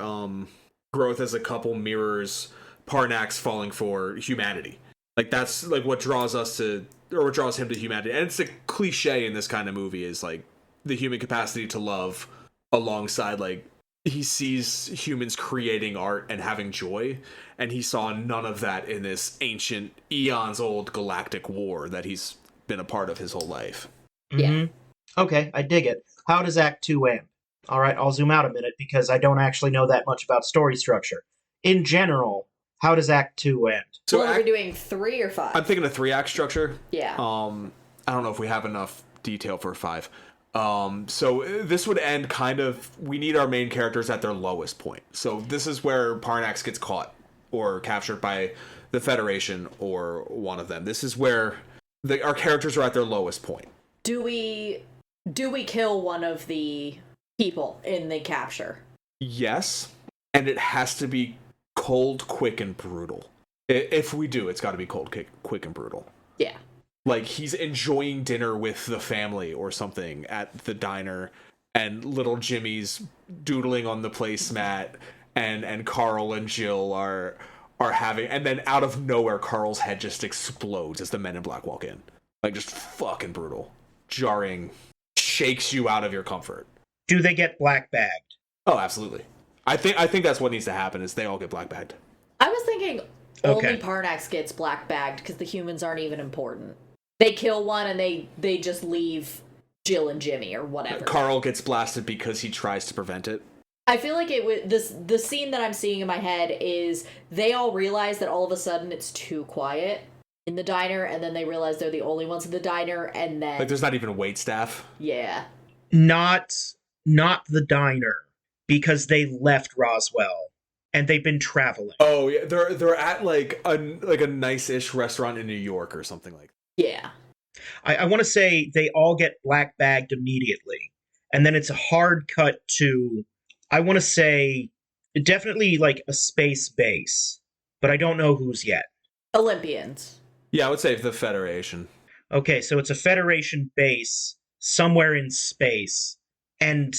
growth as a couple mirrors Parnax falling for humanity. Like, that's like what draws him to humanity. And it's a cliche in this kind of movie is like the human capacity to love alongside, like, he sees humans creating art and having joy, and he saw none of that in this ancient, eons old galactic war that he's been a part of his whole life. Yeah. Mm-hmm. Okay, I dig it. How does Act 2 end? All right, I'll zoom out a minute because I don't actually know that much about story structure. In general, how does Act 2 end? So are we doing 3 or 5? I'm thinking a 3-act structure. Yeah. I don't know if we have enough detail for 5. So this would end kind of, we need our main characters at their lowest point. So this is where Parnax gets caught or captured by the Federation or one of them. This is where our characters are at their lowest point. Do we kill one of the people in the capture? Yes, and it has to be cold, quick, and brutal. If we do, it's got to be cold, quick, and brutal. Yeah. Like, he's enjoying dinner with the family or something at the diner, and little Jimmy's doodling on the placemat, and Carl and Jill are having, and then out of nowhere, Carl's head just explodes as the Men in Black walk in. Like, just fucking brutal. Jarring. Shakes you out of your comfort. Do they get black bagged? Oh, absolutely. I think that's what needs to happen, is they all get black bagged. I was thinking only Parnax gets black bagged because the humans aren't even important. They kill one and they just leave Jill and Jimmy or whatever. Carl gets blasted because he tries to prevent it. I feel like the scene that I'm seeing in my head is they all realize that all of a sudden it's too quiet in the diner, and then they realize they're the only ones in the diner, and then Like, there's not even a wait staff. Yeah. Not the diner, because they left Roswell and they've been traveling. Oh yeah, they're at like a nice-ish restaurant in New York or something like that. Yeah. I want to say they all get black bagged immediately, and then it's a hard cut to, I want to say, definitely like a space base, but I don't know whose yet. Olympians. Yeah, I would say the Federation. Okay, so it's a Federation base somewhere in space, And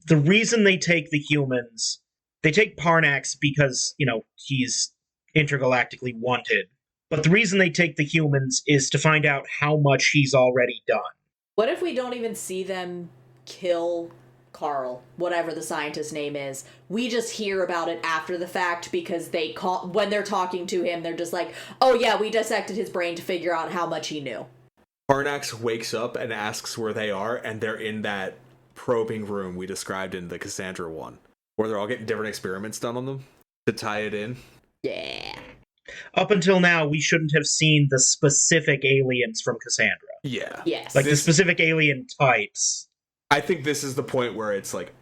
the reason they take the humans, they take Parnax because, he's intergalactically wanted. But the reason they take the humans is to find out how much he's already done. What if we don't even see them kill Carl, whatever the scientist's name is? We just hear about it after the fact because when they're talking to him, they're just like, oh yeah, we dissected his brain to figure out how much he knew. Parnax wakes up and asks where they are, and they're in that probing room we described in the Cassandra one, where they're all getting different experiments done on them to tie it in. Yeah. Up until now, we shouldn't have seen the specific aliens from Cassandra. Yeah. Yes. Like the specific alien types. I think this is the point where it's like,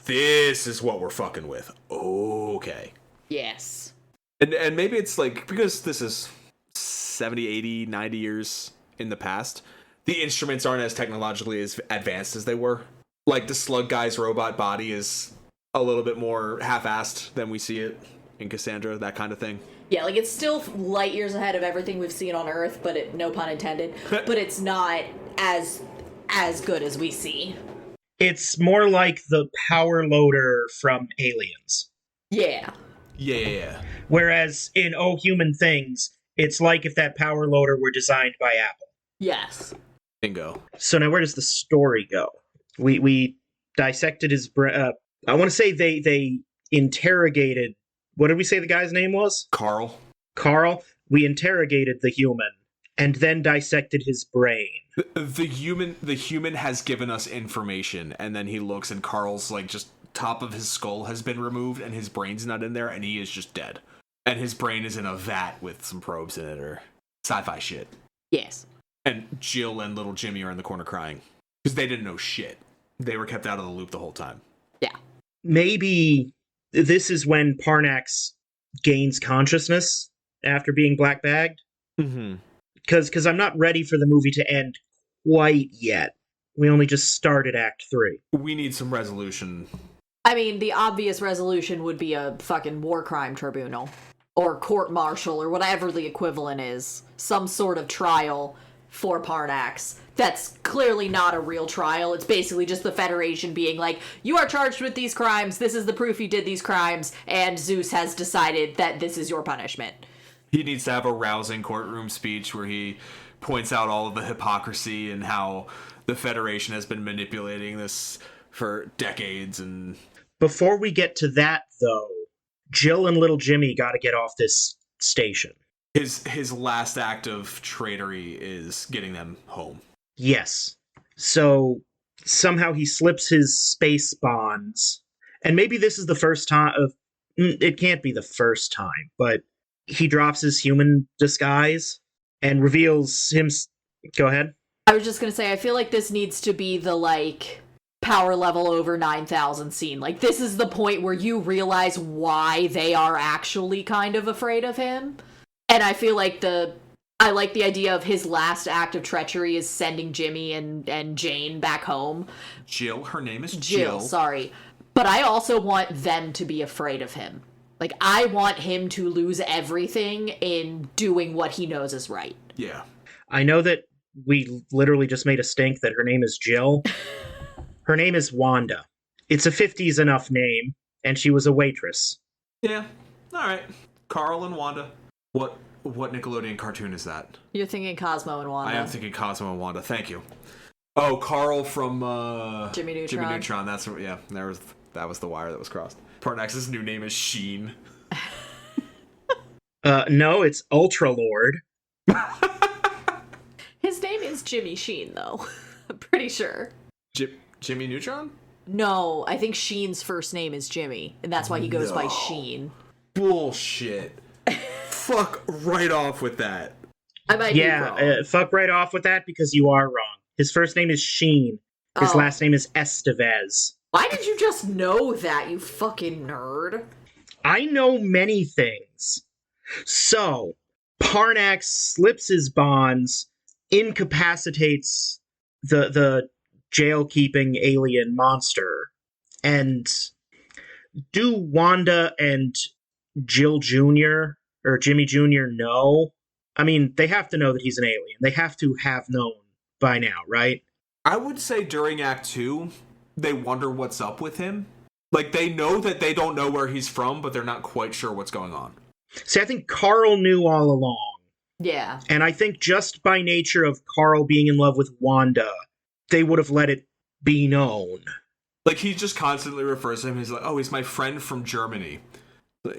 this is what we're fucking with. Okay. Yes. And maybe it's like, because this is 70, 80, 90 years in the past, the instruments aren't as technologically as advanced as they were. Like, the slug guy's robot body is a little bit more half-assed than we see it in Cassandra, that kind of thing. Yeah, like, it's still light years ahead of everything we've seen on Earth, but no pun intended, but it's not as good as we see. It's more like the power loader from Aliens. Yeah. Yeah. Whereas in Oh Human Things, it's like if that power loader were designed by Apple. Yes. Bingo. So now where does the story go? We dissected his brain. I want to say they interrogated, what did we say the guy's name was? Carl. We interrogated the human and then dissected his brain. The human has given us information, and then he looks and Carl's like, just top of his skull has been removed and his brain's not in there and he is just dead. And his brain is in a vat with some probes in it, or sci-fi shit. Yes. And Jill and little Jimmy are in the corner crying because they didn't know shit. They were kept out of the loop the whole time. Yeah. Maybe this is when Parnax gains consciousness after being black bagged. Mm-hmm. Because I'm not ready for the movie to end quite yet. We only just started Act 3. We need some resolution. I mean, the obvious resolution would be a fucking war crime tribunal. Or court-martial, or whatever the equivalent is. Some sort of trial for Parnax. That's clearly not a real trial. It's basically just the Federation being like, you are charged with these crimes, this is the proof you did these crimes, and Zeus has decided that this is your punishment. He needs to have a rousing courtroom speech where he points out all of the hypocrisy and how the Federation has been manipulating this for decades. And before we get to that, though, Jill and little Jimmy got to get off this station. His last act of traitorry is getting them home. Yes. So somehow he slips his space bonds. And maybe this is the first time of... It can't be the first time, but he drops his human disguise and reveals him... Go ahead. I was just gonna say, I feel like this needs to be the, like, power level over 9,000 scene. Like, this is the point where you realize why they are actually kind of afraid of him. And I feel like I like the idea of his last act of treachery is sending Jimmy and Jane back home. Jill, her name is Jill. Sorry. But I also want them to be afraid of him. Like, I want him to lose everything in doing what he knows is right. Yeah. I know that we literally just made a stink that her name is Jill. Her name is Wanda. It's a 50s enough name, and she was a waitress. Yeah. All right. Carl and Wanda. What Nickelodeon cartoon is that? You're thinking Cosmo and Wanda. I am thinking Cosmo and Wanda. Thank you. Oh, Carl from Jimmy Neutron. Jimmy Neutron. That's yeah. That was the wire that was crossed. Parnax's new name is Sheen. No, it's Ultra Lord. His name is Jimmy Sheen, though. I'm pretty sure. Jimmy Neutron? No, I think Sheen's first name is Jimmy, and that's why he goes by Sheen. Bullshit. Fuck right off with that. I might be wrong. Fuck right off with that because you are wrong. His first name is Sheen. His last name is Estevez. Why did you just know that, you fucking nerd? I know many things. So, Parnax slips his bonds, incapacitates the jail-keeping alien monster, and do Wanda and Jill Jr. or Jimmy Jr. know? I mean, they have to know that he's an alien. They have to have known by now, right? I would say during Act 2, they wonder what's up with him. Like, they know that they don't know where he's from, but they're not quite sure what's going on. See, I think Carl knew all along. Yeah. And I think just by nature of Carl being in love with Wanda, they would have let it be known. Like, he just constantly refers to him. He's like, oh, he's my friend from Germany.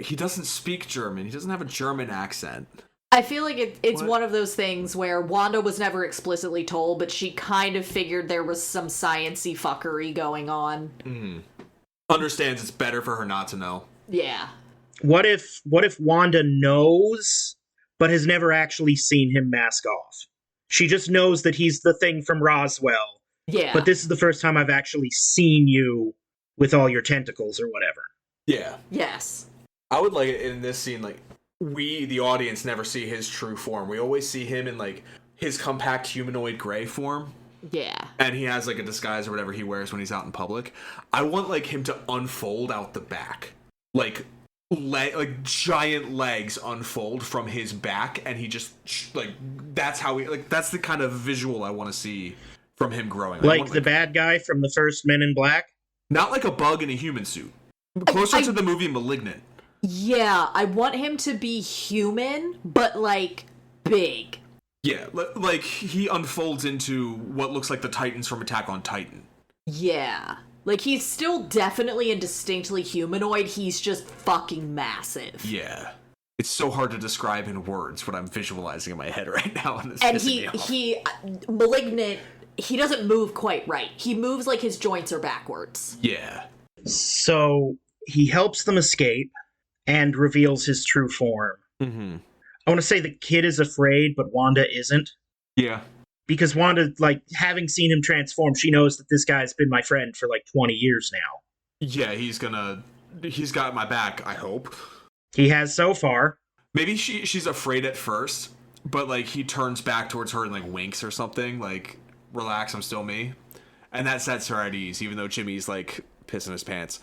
He doesn't speak German. He doesn't have a German accent. I feel like it's one of those things where Wanda was never explicitly told, but she kind of figured there was some science-y fuckery going on. Mm-hmm. Understands it's better for her not to know. Yeah. What if Wanda knows, but has never actually seen him mask off? She just knows that he's the thing from Roswell. Yeah. But this is the first time I've actually seen you with all your tentacles or whatever. Yeah. Yes. I would like it in this scene, like, we, the audience, never see his true form. We always see him in, like, his compact humanoid gray form. Yeah. And he has, like, a disguise or whatever he wears when he's out in public. I want, like, him to unfold out the back. Like giant legs unfold from his back, and he just, like, that's how he, like, that's the kind of visual I want to see from him growing. Like the bad guy from the first Men in Black? Not like a bug in a human suit. Closer to the movie Malignant. Yeah, I want him to be human, but, like, big. Yeah, like, he unfolds into what looks like the Titans from Attack on Titan. Yeah. Like, he's still definitely and distinctly humanoid, he's just fucking massive. Yeah. It's so hard to describe in words what I'm visualizing in my head right now. And Malignant, he doesn't move quite right. He moves like his joints are backwards. Yeah. So, he helps them escape and reveals his true form. Mm-hmm. I want to say the kid is afraid, but Wanda isn't. Yeah. Because Wanda, like, having seen him transform, she knows that this guy's been my friend for, like, 20 years now. Yeah, he's got my back, I hope. He has so far. Maybe she's afraid at first, but, like, he turns back towards her and, like, winks or something, like, relax, I'm still me. And that sets her at ease, even though Jimmy's, like, pissing his pants.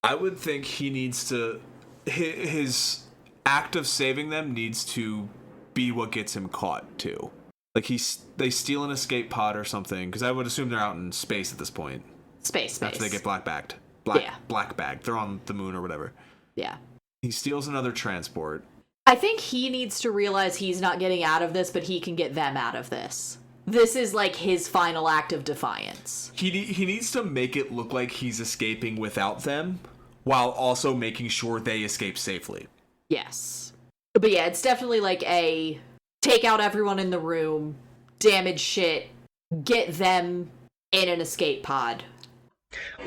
I would think he needs to... His act of saving them needs to be what gets him caught, too. Like, they steal an escape pod or something, because I would assume they're out in space at this point. Space. After they get black-bagged. Yeah. Black-bagged. They're on the moon or whatever. Yeah. He steals another transport. I think he needs to realize he's not getting out of this, but he can get them out of this. This is, like, his final act of defiance. He needs to make it look like he's escaping without them, while also making sure they escape safely. Yes. But yeah, it's definitely like a take out everyone in the room, damage shit, get them in an escape pod.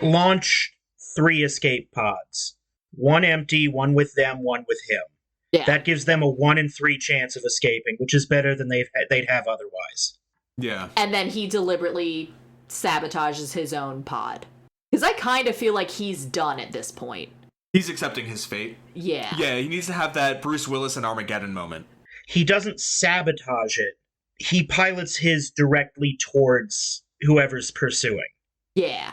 Launch 3 escape pods. 1 empty, 1 with them, 1 with him. Yeah. That gives them a 1 in 3 chance of escaping, which is better than they'd have otherwise. Yeah. And then he deliberately sabotages his own pod. Because I kind of feel like he's done at this point. He's accepting his fate. Yeah. Yeah, he needs to have that Bruce Willis and Armageddon moment. He doesn't sabotage it. He pilots his directly towards whoever's pursuing. Yeah.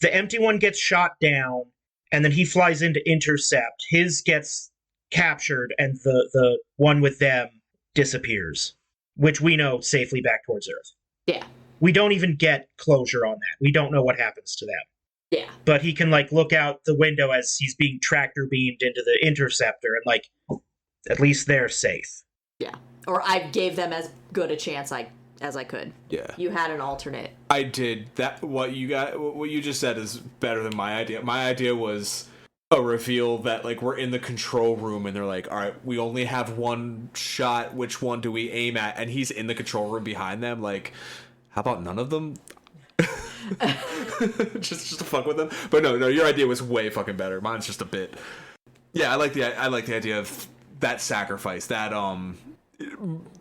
The empty one gets shot down, and then he flies in to intercept. His gets captured, and the one with them disappears, which we know safely back towards Earth. Yeah. We don't even get closure on that. We don't know what happens to them. Yeah. But he can, like, look out the window as he's being tractor beamed into the interceptor, and, like, at least they're safe. Yeah. Or I gave them as good a chance as I could. Yeah. You had an alternate. I did. What you just said is better than my idea. My idea was a reveal that, like, we're in the control room and they're like, all right, we only have one shot. Which one do we aim at? And he's in the control room behind them. Like, how about none of them? just to fuck with them. But no, your idea was way fucking better. Mine's just a bit. Yeah, I like the idea of that sacrifice, that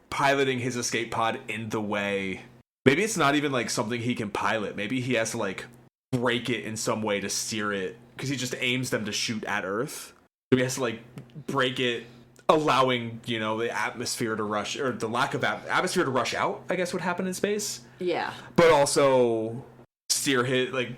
piloting his escape pod in the way. Maybe it's not even like something he can pilot. Maybe he has to, like, break it in some way to steer it, because he just aims them to shoot at Earth. So he has to, like, break it, allowing, you know, the atmosphere to rush, or the lack of atmosphere to rush out, I guess would happen in space. Yeah. But also steer his, like,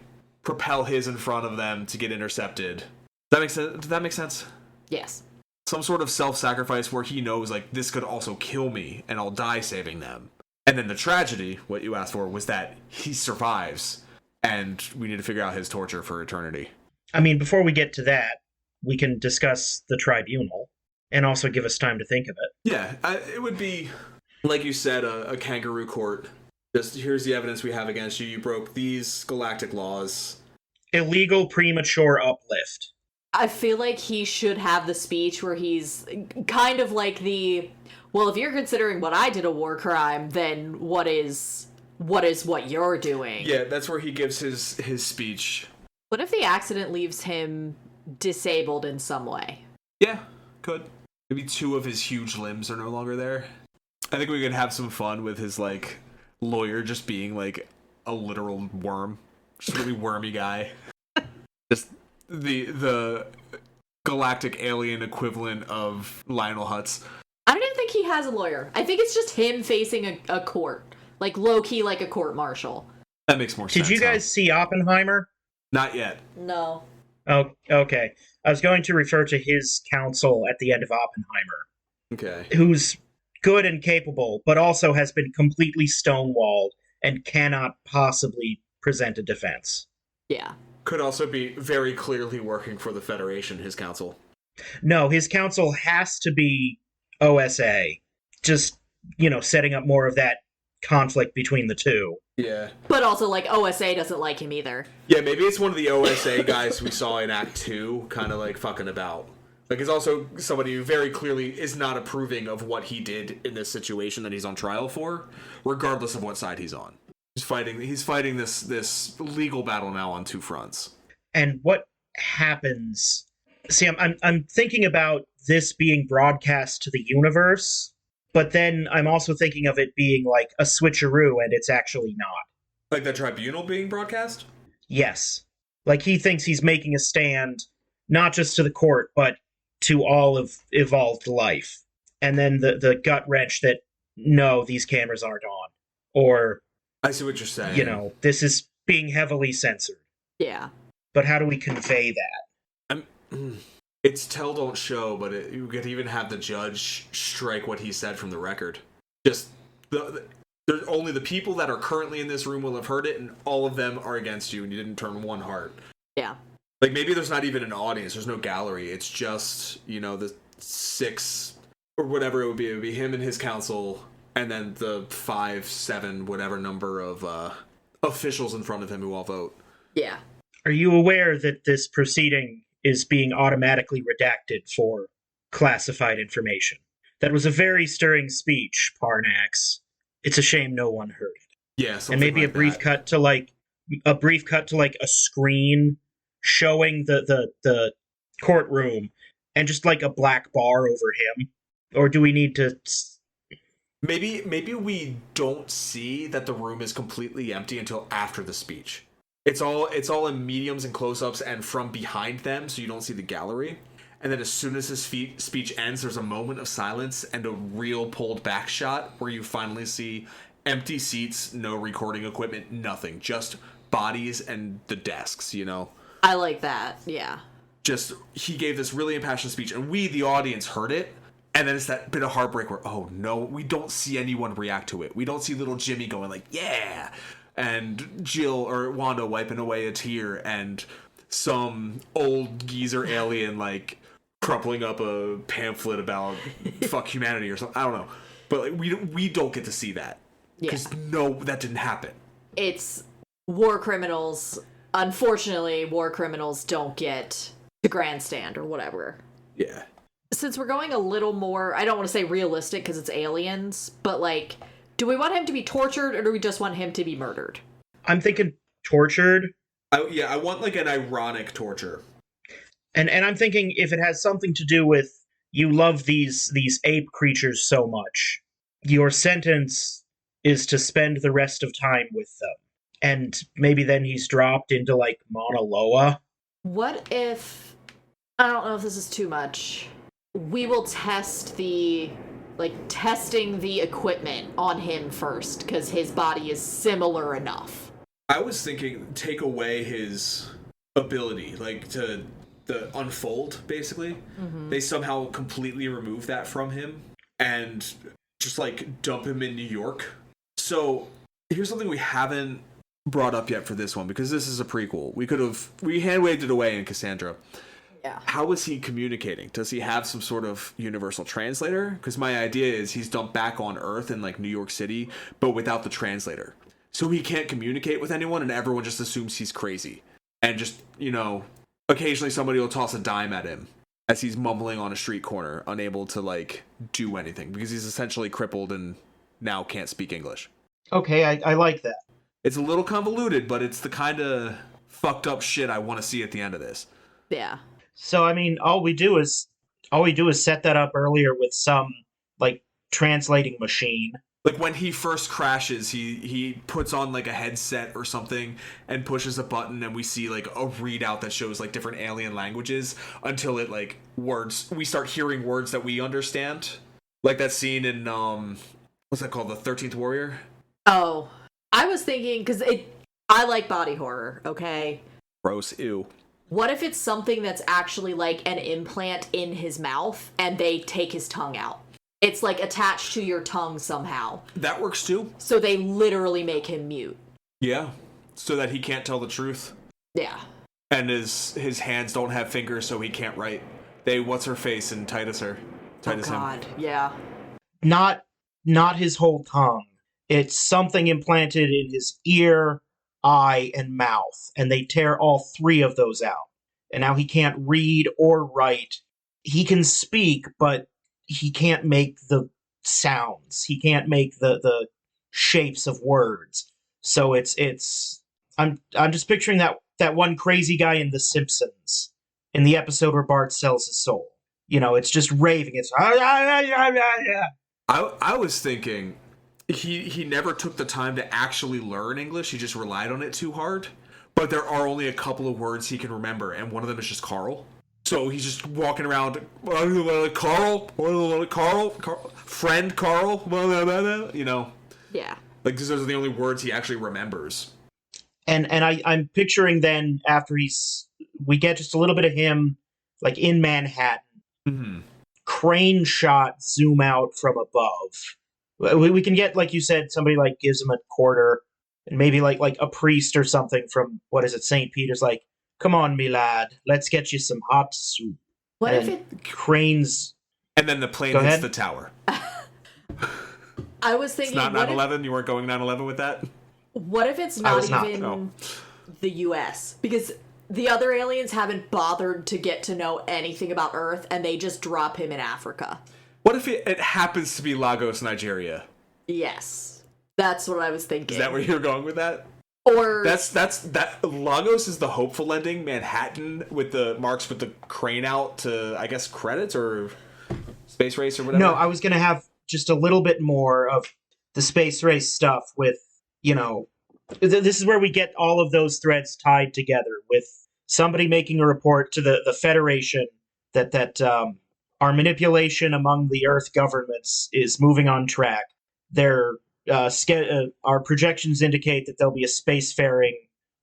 propel his in front of them to get intercepted. Does that make sense? Yes. Some sort of self-sacrifice where he knows, like, this could also kill me and I'll die saving them. And then the tragedy, what you asked for, was that he survives, and we need to figure out his torture for eternity. I mean, before we get to that, we can discuss the tribunal and also give us time to think of it. Yeah, it would be, like you said, a kangaroo court. Just, here's the evidence we have against you. You broke these galactic laws. Illegal premature uplift. I feel like he should have the speech where he's kind of like well, if you're considering what I did a war crime, then what is what you're doing? Yeah, that's where he gives his speech. What if the accident leaves him disabled in some way? Yeah, could. Maybe 2 of his huge limbs are no longer there. I think we could have some fun with his, like, lawyer just being, like, a literal worm. Just a really wormy guy. Just the galactic alien equivalent of Lionel Hutz. I don't even think he has a lawyer. I think it's just him facing a court. Like, low-key, like a court-martial. That makes more sense. Did you guys see Oppenheimer? Not yet. No. Oh, okay. I was going to refer to his counsel at the end of Oppenheimer. Okay. Who's good and capable, but also has been completely stonewalled and cannot possibly present a defense. Yeah. Could also be very clearly working for the Federation, his counsel. No, his counsel has to be OSA. Just, setting up more of that conflict between the two. Yeah. But also, like, OSA doesn't like him either. Yeah, maybe it's one of the OSA guys we saw in Act 2, kind of, like, fucking about. Like, he's also somebody who very clearly is not approving of what he did in this situation that he's on trial for, regardless of what side he's on. He's fighting this legal battle now on 2 fronts. And what happens... See, I'm thinking about this being broadcast to the universe, but then I'm also thinking of it being like a switcheroo, and it's actually not. Like the tribunal being broadcast? Yes. Like he thinks he's making a stand, not just to the court, but to all of evolved life. And then the gut wrench that, no, these cameras aren't on. Or... I see what you're saying. This is being heavily censored. Yeah. But how do we convey that? It's tell, don't show, but you could even have the judge strike what he said from the record. Just, there's only the people that are currently in this room will have heard it, and all of them are against you, and you didn't turn one heart. Yeah. Like, maybe there's not even an audience, there's no gallery, it's just, the 6, or whatever it would be. It would be him and his counsel, and then the 5, 7, whatever number of officials in front of him who all vote. Yeah. Are you aware that this proceeding is being automatically redacted for classified information? That was a very stirring speech, Parnax. It's a shame no one heard it. Yeah, and maybe like a brief cut to a screen showing the courtroom and just like a black bar over him. Or do we need to... Maybe we don't see that the room is completely empty until after the speech. It's all in mediums and close-ups and from behind them, so you don't see the gallery. And then as soon as his speech ends, there's a moment of silence and a real pulled back shot where you finally see empty seats, no recording equipment, nothing. Just bodies and the desks, I like that, yeah. Just, he gave this really impassioned speech, and we, the audience, heard it. And then it's that bit of heartbreak where, oh no, we don't see anyone react to it. We don't see little Jimmy going like, yeah! And Jill or Wanda wiping away a tear, and some old geezer alien like crumpling up a pamphlet about fuck humanity or something. I don't know, but like, we don't get to see that because no, that didn't happen. It's war criminals. Unfortunately, war criminals don't get to grandstand or whatever. Yeah. Since we're going a little more, I don't want to say realistic because it's aliens, but like, do we want him to be tortured or do we just want him to be murdered? I'm thinking tortured. I want like an ironic torture. And I'm thinking if it has something to do with you love these ape creatures so much, your sentence is to spend the rest of time with them. And maybe then he's dropped into like Mauna Loa. What if, I don't know if this is too much, we will test testing the equipment on him first, because his body is similar enough. I was thinking take away his ability, like to unfold, basically. Mm-hmm. They somehow completely remove that from him and just like dump him in New York So here's something we haven't brought up yet for this one, because this is a prequel. We hand-waved it away in Cassandra. Yeah. How is he communicating? Does he have some sort of universal translator? Because my idea is he's dumped back on Earth in like New York City, but without the translator. So he can't communicate with anyone, and everyone just assumes he's crazy. And just, occasionally somebody will toss a dime at him as he's mumbling on a street corner, unable to like do anything, because he's essentially crippled and now can't speak English. Okay, I like that. It's a little convoluted, but it's the kind of fucked up shit I want to see at the end of this. Yeah. So I mean, all we do is set that up earlier with some like translating machine. Like when he first crashes, he puts on like a headset or something and pushes a button, and we see like a readout that shows like different alien languages until it like we start hearing words that we understand. Like that scene in what's that called? The 13th Warrior? Oh, I was thinking, because I like body horror, okay? Gross, ew. What if it's something that's actually like an implant in his mouth and they take his tongue out? It's like attached to your tongue somehow. That works too. So they literally make him mute. Yeah, so that he can't tell the truth. Yeah. And his hands don't have fingers, so he can't write. They what's her face and Titus her. Titus oh God, yeah. Not his whole tongue. It's something implanted in his ear, eye, and mouth, and they tear all three of those out. And now he can't read or write. He can speak, but he can't make the sounds. He can't make the shapes of words. So I'm just picturing that one crazy guy in The Simpsons in the episode where Bart sells his soul. It's just raving. It's I was thinking he never took the time to actually learn English. He just relied on it too hard. But there are only a couple of words he can remember, and one of them is just Carl. So he's just walking around, Carl, friend Carl, Yeah. Like, because those are the only words he actually remembers. And I'm picturing then after we get just a little bit of him, like in Manhattan, Mm-hmm. crane shot, zoom out from above. We can get, like you said, somebody like gives him a quarter, and maybe like a priest or something from, what is it, St. Peter's, like, come on, me lad, let's get you some hot soup. What and if it... cranes... And then the plane hits the tower. I was thinking... It's not 9/11? You weren't going 9/11 with that? What if it's not even the U.S.? Because the other aliens haven't bothered to get to know anything about Earth, and they just drop him in Africa. What if it happens to be Lagos, Nigeria? Yes. That's what I was thinking. Is that where you're going with that? Or... That's Lagos is the hopeful ending. Manhattan with the marks with the crane out to, I guess, credits or space race or whatever. No, I was going to have just a little bit more of the space race stuff with, this is where we get all of those threads tied together with somebody making a report to the Federation that our manipulation among the Earth governments is moving on track. Our projections indicate that there'll be a spacefaring,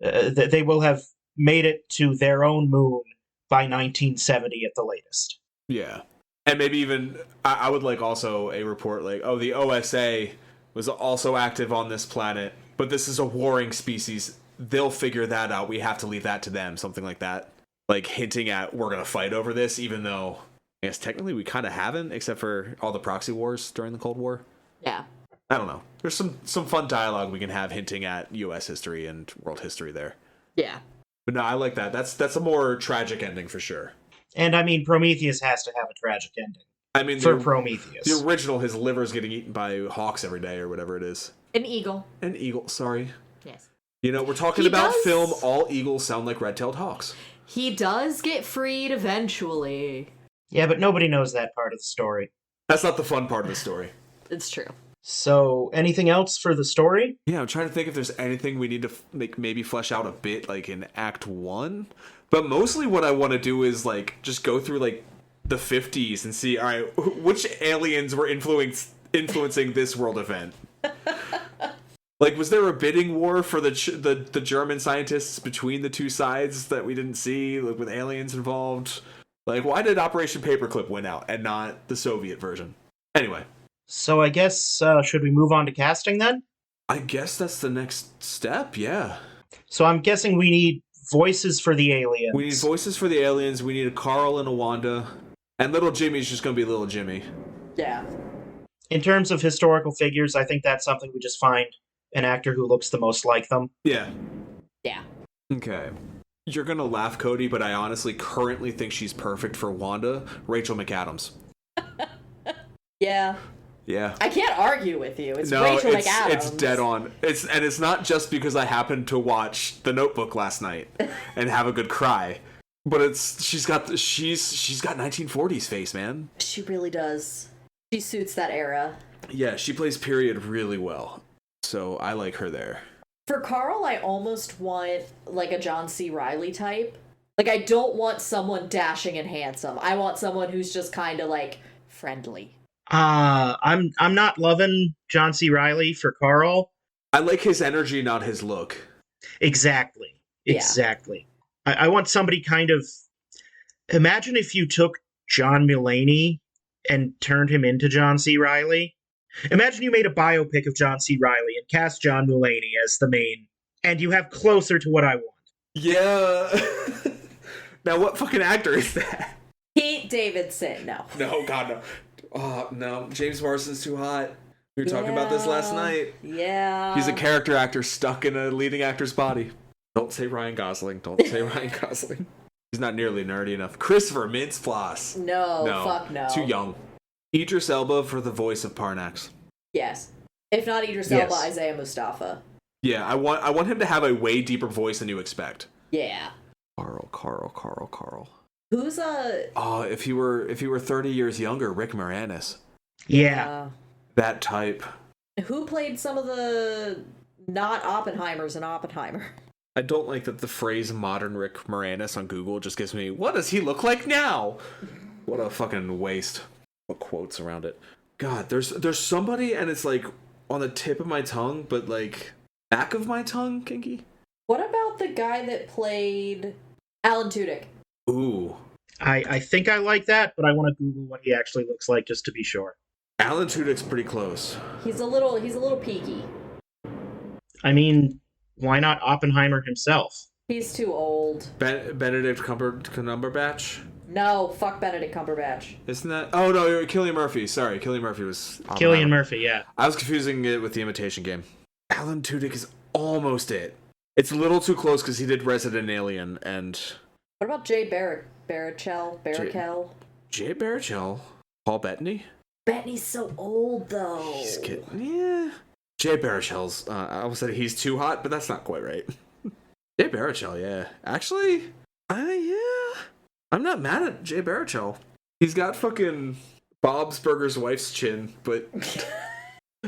that they will have made it to their own moon by 1970 at the latest. Yeah. And maybe even, I would like also a report like, oh, the OSA was also active on this planet, but this is a warring species. They'll figure that out. We have to leave that to them. Something like that. Like hinting at we're going to fight over this, even though I guess technically we kind of haven't, except for all the proxy wars during the Cold War. Yeah. I don't know. There's some fun dialogue we can have hinting at U.S. history and world history there. Yeah. But no, I like that. That's a more tragic ending for sure. And I mean, Prometheus has to have a tragic ending. I mean, for Prometheus. The original, his liver's getting eaten by hawks every day or whatever it is. An eagle. An eagle, sorry. Yes. We're talking about film. All eagles sound like red-tailed hawks. He does get freed eventually. Yeah, but nobody knows that part of the story. That's not the fun part of the story. It's true. So, anything else for the story? Yeah, I'm trying to think if there's anything we need to maybe flesh out a bit, like in Act 1. But mostly what I want to do is, like, just go through, like, the 50s and see, all right, which aliens were influencing this world event? Like, was there a bidding war for the German scientists between the two sides that we didn't see, like, with aliens involved? Like, why did Operation Paperclip win out and not the Soviet version? Anyway. So I guess, should we move on to casting then? I guess that's the next step, yeah. So I'm guessing we need voices for the aliens. We need voices for the aliens, we need a Carl and a Wanda, and little Jimmy's just gonna be little Jimmy. Yeah. In terms of historical figures, I think that's something we just find an actor who looks the most like them. Yeah. Yeah. Okay. You're gonna laugh, Cody, but I honestly currently think she's perfect for Wanda, Rachel McAdams. Yeah. Yeah. I can't argue with you. It's Rachel McAdams. It's dead on. It's not just because I happened to watch The Notebook last night and have a good cry, but she's got 1940s face, man. She really does. She suits that era. Yeah, she plays period really well. So I like her there. For Carl, I almost want like a John C. Reilly type. Like, I don't want someone dashing and handsome. I want someone who's just kind of like friendly. I'm not loving John C. Reilly for Carl. I like his energy, not his look. Exactly. Yeah. I want somebody kind of. Imagine if you took John Mulaney and turned him into John C. Reilly. Imagine you made a biopic of John C. Reilly and cast John Mulaney as the main, and you have Closer to What I Want. Yeah. Now, what fucking actor is that? Pete Davidson, no. No, God, no. Oh, no. James Marsden's too hot. We were talking about this last night. Yeah. He's a character actor stuck in a leading actor's body. Don't say Ryan Gosling. Don't say Ryan Gosling. He's not nearly nerdy enough. Christopher Mintz-Floss. No, fuck no. Too young. Idris Elba for the voice of Parnax. Yes. If not Idris Elba, Isaiah Mustafa. Yeah, I want him to have a way deeper voice than you expect. Yeah. Carl. Who's Oh, if he were 30 years younger, Rick Moranis. Yeah. That type. Who played some of the not Oppenheimers in Oppenheimer? I don't like that the phrase modern Rick Moranis on Google just gives me, what does he look like now? What a fucking waste. What quotes around it. God, there's somebody, and it's like on the tip of my tongue, but like back of my tongue, Kinky. What about the guy that played Alan Tudyk? Ooh. I think I like that, but I want to Google what he actually looks like just to be sure. Alan Tudyk's pretty close. He's a little peaky. I mean, why not Oppenheimer himself? He's too old. Benedict Cumberbatch? No, fuck Benedict Cumberbatch. Isn't that? Oh no, Cillian Murphy. Sorry, Cillian Murphy was. Cillian Murphy, yeah. I was confusing it with The Imitation Game. Alan Tudyk is almost it. It's a little too close because he did Resident Alien and. What about Jay Baruchel? Jay Baruchel? Paul Bettany? Bettany's so old though. He's getting, yeah. Jay Baruchel's. I almost said he's too hot, but that's not quite right. Jay Baruchel, yeah. Actually, yeah. I'm not mad at Jay Baruchel. He's got fucking Bob's Burgers wife's chin, but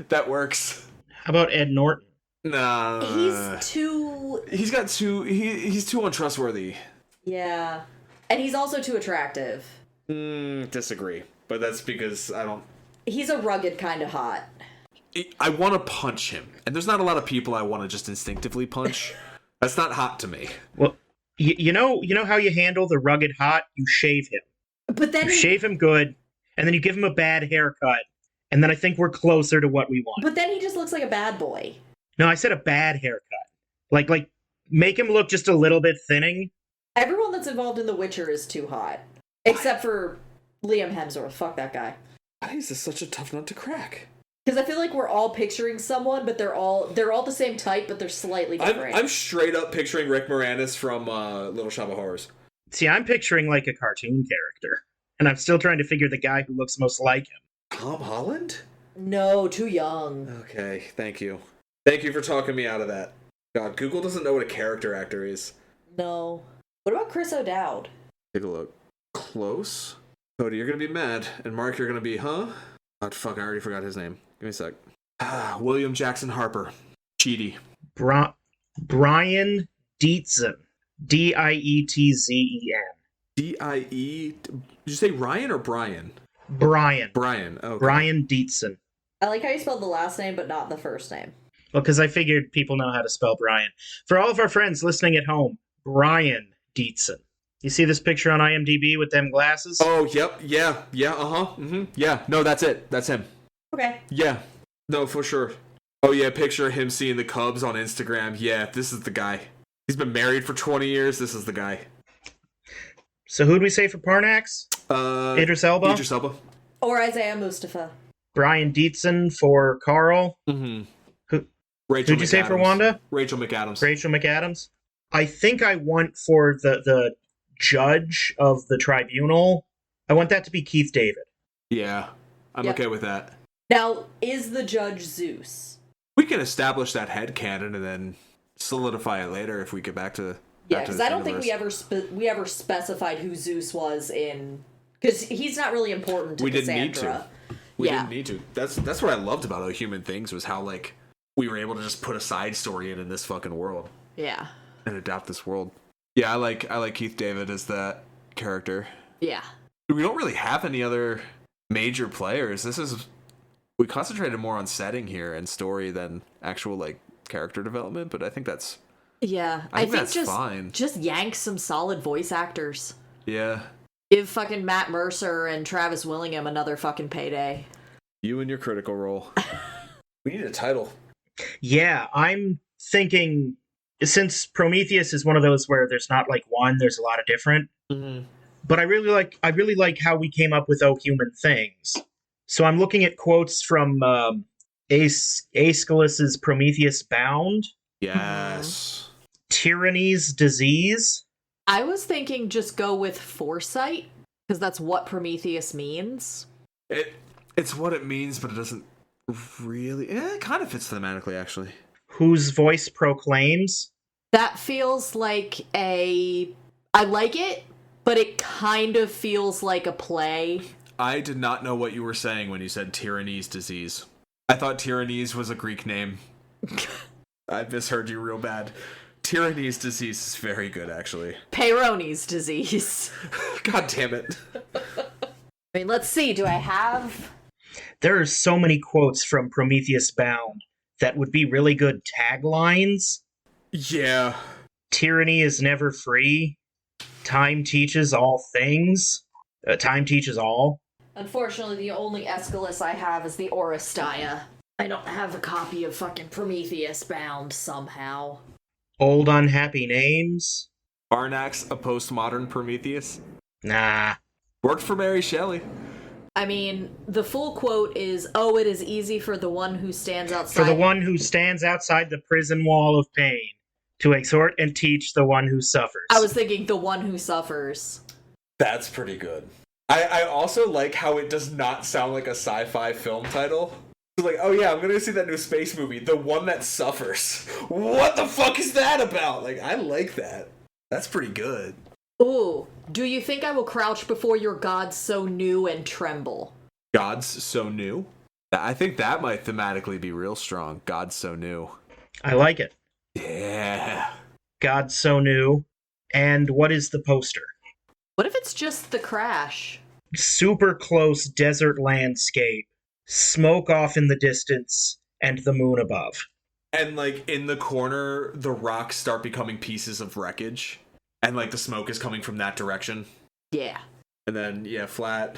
that works. How about Ed Norton? Nah. He's too untrustworthy. Yeah. And he's also too attractive. Disagree. But that's because I don't... He's a rugged kind of hot. I want to punch him. And there's not a lot of people I want to just instinctively punch. That's not hot to me. Well, you know how you handle the rugged hot? You shave him. But then you shave him good, and then you give him a bad haircut, and then I think we're closer to what we want. But then he just looks like a bad boy. No, I said a bad haircut. Like make him look just a little bit thinning. Everyone that's involved in The Witcher is too hot. Except for Liam Hemsworth. Fuck that guy. Why is this such a tough nut to crack? Because I feel like we're all picturing someone, but they're all the same type, but they're slightly different. I'm straight up picturing Rick Moranis from Little Shop of Horrors. See, I'm picturing like a cartoon character, and I'm still trying to figure the guy who looks most like him. Tom Holland? No, too young. Okay, thank you. Thank you for talking me out of that. God, Google doesn't know what a character actor is. No. What about Chris O'Dowd? Take a look. Close. Cody, you're gonna be mad, and Mark, you're gonna be, huh? God, fuck, I already forgot his name. Give me a sec. William Jackson Harper. Cheaty. Brian Dietzen. Dietzen. D-I-E... Did you say Ryan or Brian? Brian. Okay. Brian Dietzen. I like how you spelled the last name, but not the first name. Well, because I figured people know how to spell Brian. For all of our friends listening at home, Brian Dietzen. You see this picture on IMDb with them glasses? Oh, yep, yeah, uh-huh, yeah. No, that's it. That's him. Okay. Yeah, no, for sure. Oh yeah, picture him seeing the Cubs on Instagram. Yeah, this is the guy. He's been married for 20 years. This is the guy. So who'd we say for Parnax? Idris Elba? Idris Elba. Or Isaiah Mustafa. Brian Dietzen for Carl. Mm-hmm. Who'd you say for Wanda? Rachel McAdams. Rachel McAdams. I think I want for the judge of the tribunal, I want that to be Keith David. Yeah, I'm okay with that. Now, is the judge Zeus? We can establish that headcanon and then solidify it later if we get back to... Yeah, because I don't think we ever specified who Zeus was in... Because he's not really important to Cassandra. We didn't need to. That's what I loved about Human Things, was how, like, we were able to just put a side story in this fucking world. Yeah. And adapt this world. Yeah, I like Keith David as that character. Yeah. We don't really have any other major players. We concentrated more on setting here and story than actual, like, character development, but I think that's... Yeah, I think that's fine. Just yank some solid voice actors. Yeah. Give fucking Matt Mercer and Travis Willingham another fucking payday. You and your Critical Role. We need a title. Yeah, I'm thinking, since Prometheus is one of those where there's not like one, there's a lot of different. Mm-hmm. But I really like how we came up with Human Things. So I'm looking at quotes from Aeschylus's Prometheus Bound. Yes. Tyranny's Disease. I was thinking just go with foresight, because that's what Prometheus means. It's what it means, but it doesn't really... it kind of fits thematically, actually. Whose Voice Proclaims. That feels like I like it, but it kind of feels like a play. I did not know what you were saying when you said Tyranny's Disease. I thought Tyranny's was a Greek name. I misheard you real bad. Tyranny's Disease is very good, actually. Peyronie's disease. God damn it. I mean, let's see. Do I have... There are so many quotes from Prometheus Bound that would be really good taglines. Yeah. Tyranny is never free. Time teaches all things. Time teaches all. Unfortunately, the only Aeschylus I have is the Oresteia. I don't have a copy of fucking Prometheus Bound somehow. Old Unhappy Names. Barnax, a postmodern Prometheus? Nah. Worked for Mary Shelley. I mean, the full quote is, "Oh, it is easy for the one who stands outside..." For the one who stands outside the prison wall of pain, to exhort and teach the one who suffers. I was thinking the one who suffers. That's pretty good. I also like how it does not sound like a sci-fi film title. It's like, oh yeah, I'm gonna go see that new space movie, The One That Suffers. What the fuck is that about? Like, I like that. That's pretty good. Ooh, do you think I will crouch before your gods so new and tremble? Gods so new? I think that might thematically be real strong. Gods so new. I like it. Yeah. God so new. And what is the poster? What if it's just the crash? Super close desert landscape. Smoke off in the distance. And the moon above. And, like, in the corner, the rocks start becoming pieces of wreckage. And, like, the smoke is coming from that direction. Yeah. And then, yeah, flat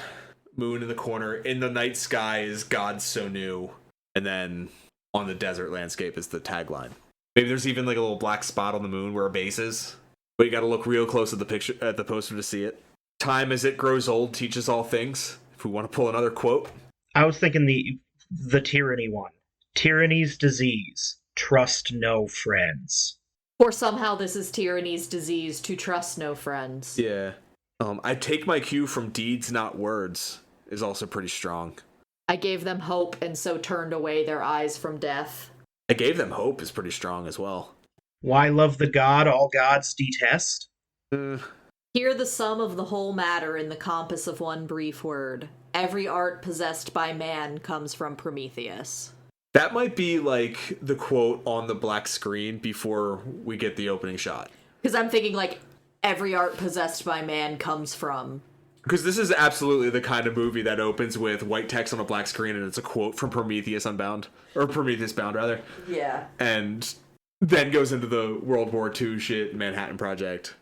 moon in the corner. In the night sky is God so new. And then on the desert landscape is the tagline. Maybe there's even, like, a little black spot on the moon where a base is. But you gotta look real close at the poster to see it. Time as it grows old teaches all things. If we want to pull another quote. I was thinking the tyranny one. Tyranny's disease. Trust no friends. Or somehow this is tyranny's disease, to trust no friends. Yeah. I take my cue from deeds, not words, is also pretty strong. I gave them hope and so turned away their eyes from death. I gave them hope is pretty strong as well. Why love the god all gods detest? Hear the sum of the whole matter in the compass of one brief word. Every art possessed by man comes from Prometheus. That might be, like, the quote on the black screen before we get the opening shot. Because I'm thinking, like, every art possessed by man comes from... Because this is absolutely the kind of movie that opens with white text on a black screen and it's a quote from Prometheus Unbound. Or Prometheus Bound, rather. Yeah. And then goes into the World War II shit, Manhattan Project.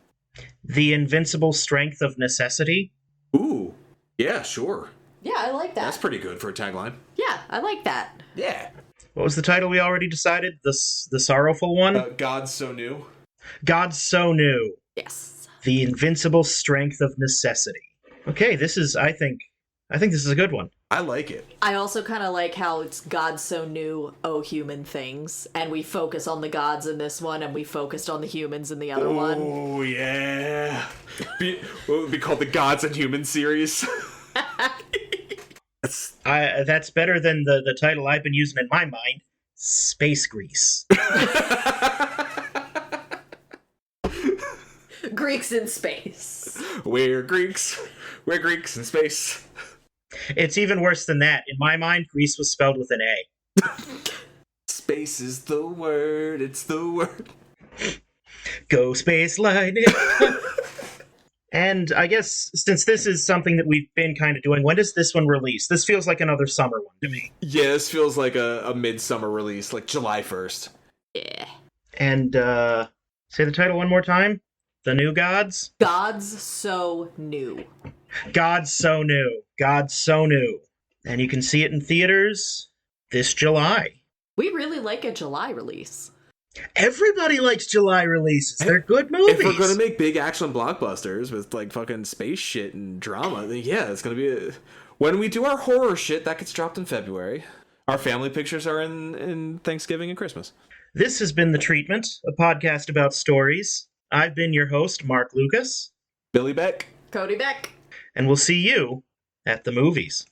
The invincible strength of necessity? Ooh. Yeah, sure. Yeah, I like that. That's pretty good for a tagline. Yeah, I like that. Yeah. What was the title we already decided? The sorrowful one? God So New. God So New. Yes. The invincible strength of necessity. Okay, this is, I think this is a good one. I like it. I also kind of like how it's God so new, oh human things, and we focus on the gods in this one, and we focused on the humans in the other one. Oh, yeah. What would be called the Gods and Humans series? That's better than the title I've been using in my mind, Space Grease. Greeks in space. We're Greeks. We're Greeks in space. It's even worse than that. In my mind, Greece was spelled with an A. Space is the word. It's the word. Go Space Lightning. And I guess since this is something that we've been kind of doing, when does this one release? This feels like another summer one to me. Yeah, this feels like a midsummer release, like July 1st. Yeah. And say the title one more time. The New Gods? Gods so new. Gods So New. Gods So New. And you can see it in theaters this July. We really like a July release. Everybody likes July releases. They're good movies. If we're gonna make big action blockbusters with like fucking space shit and drama, then yeah, it's gonna be when we do our horror shit that gets dropped in February. Our family pictures are in Thanksgiving and Christmas. This has been The Treatment, a podcast about stories. I've been your host, Mark Lucas. Billy Beck. Cody Beck. And we'll see you at the movies.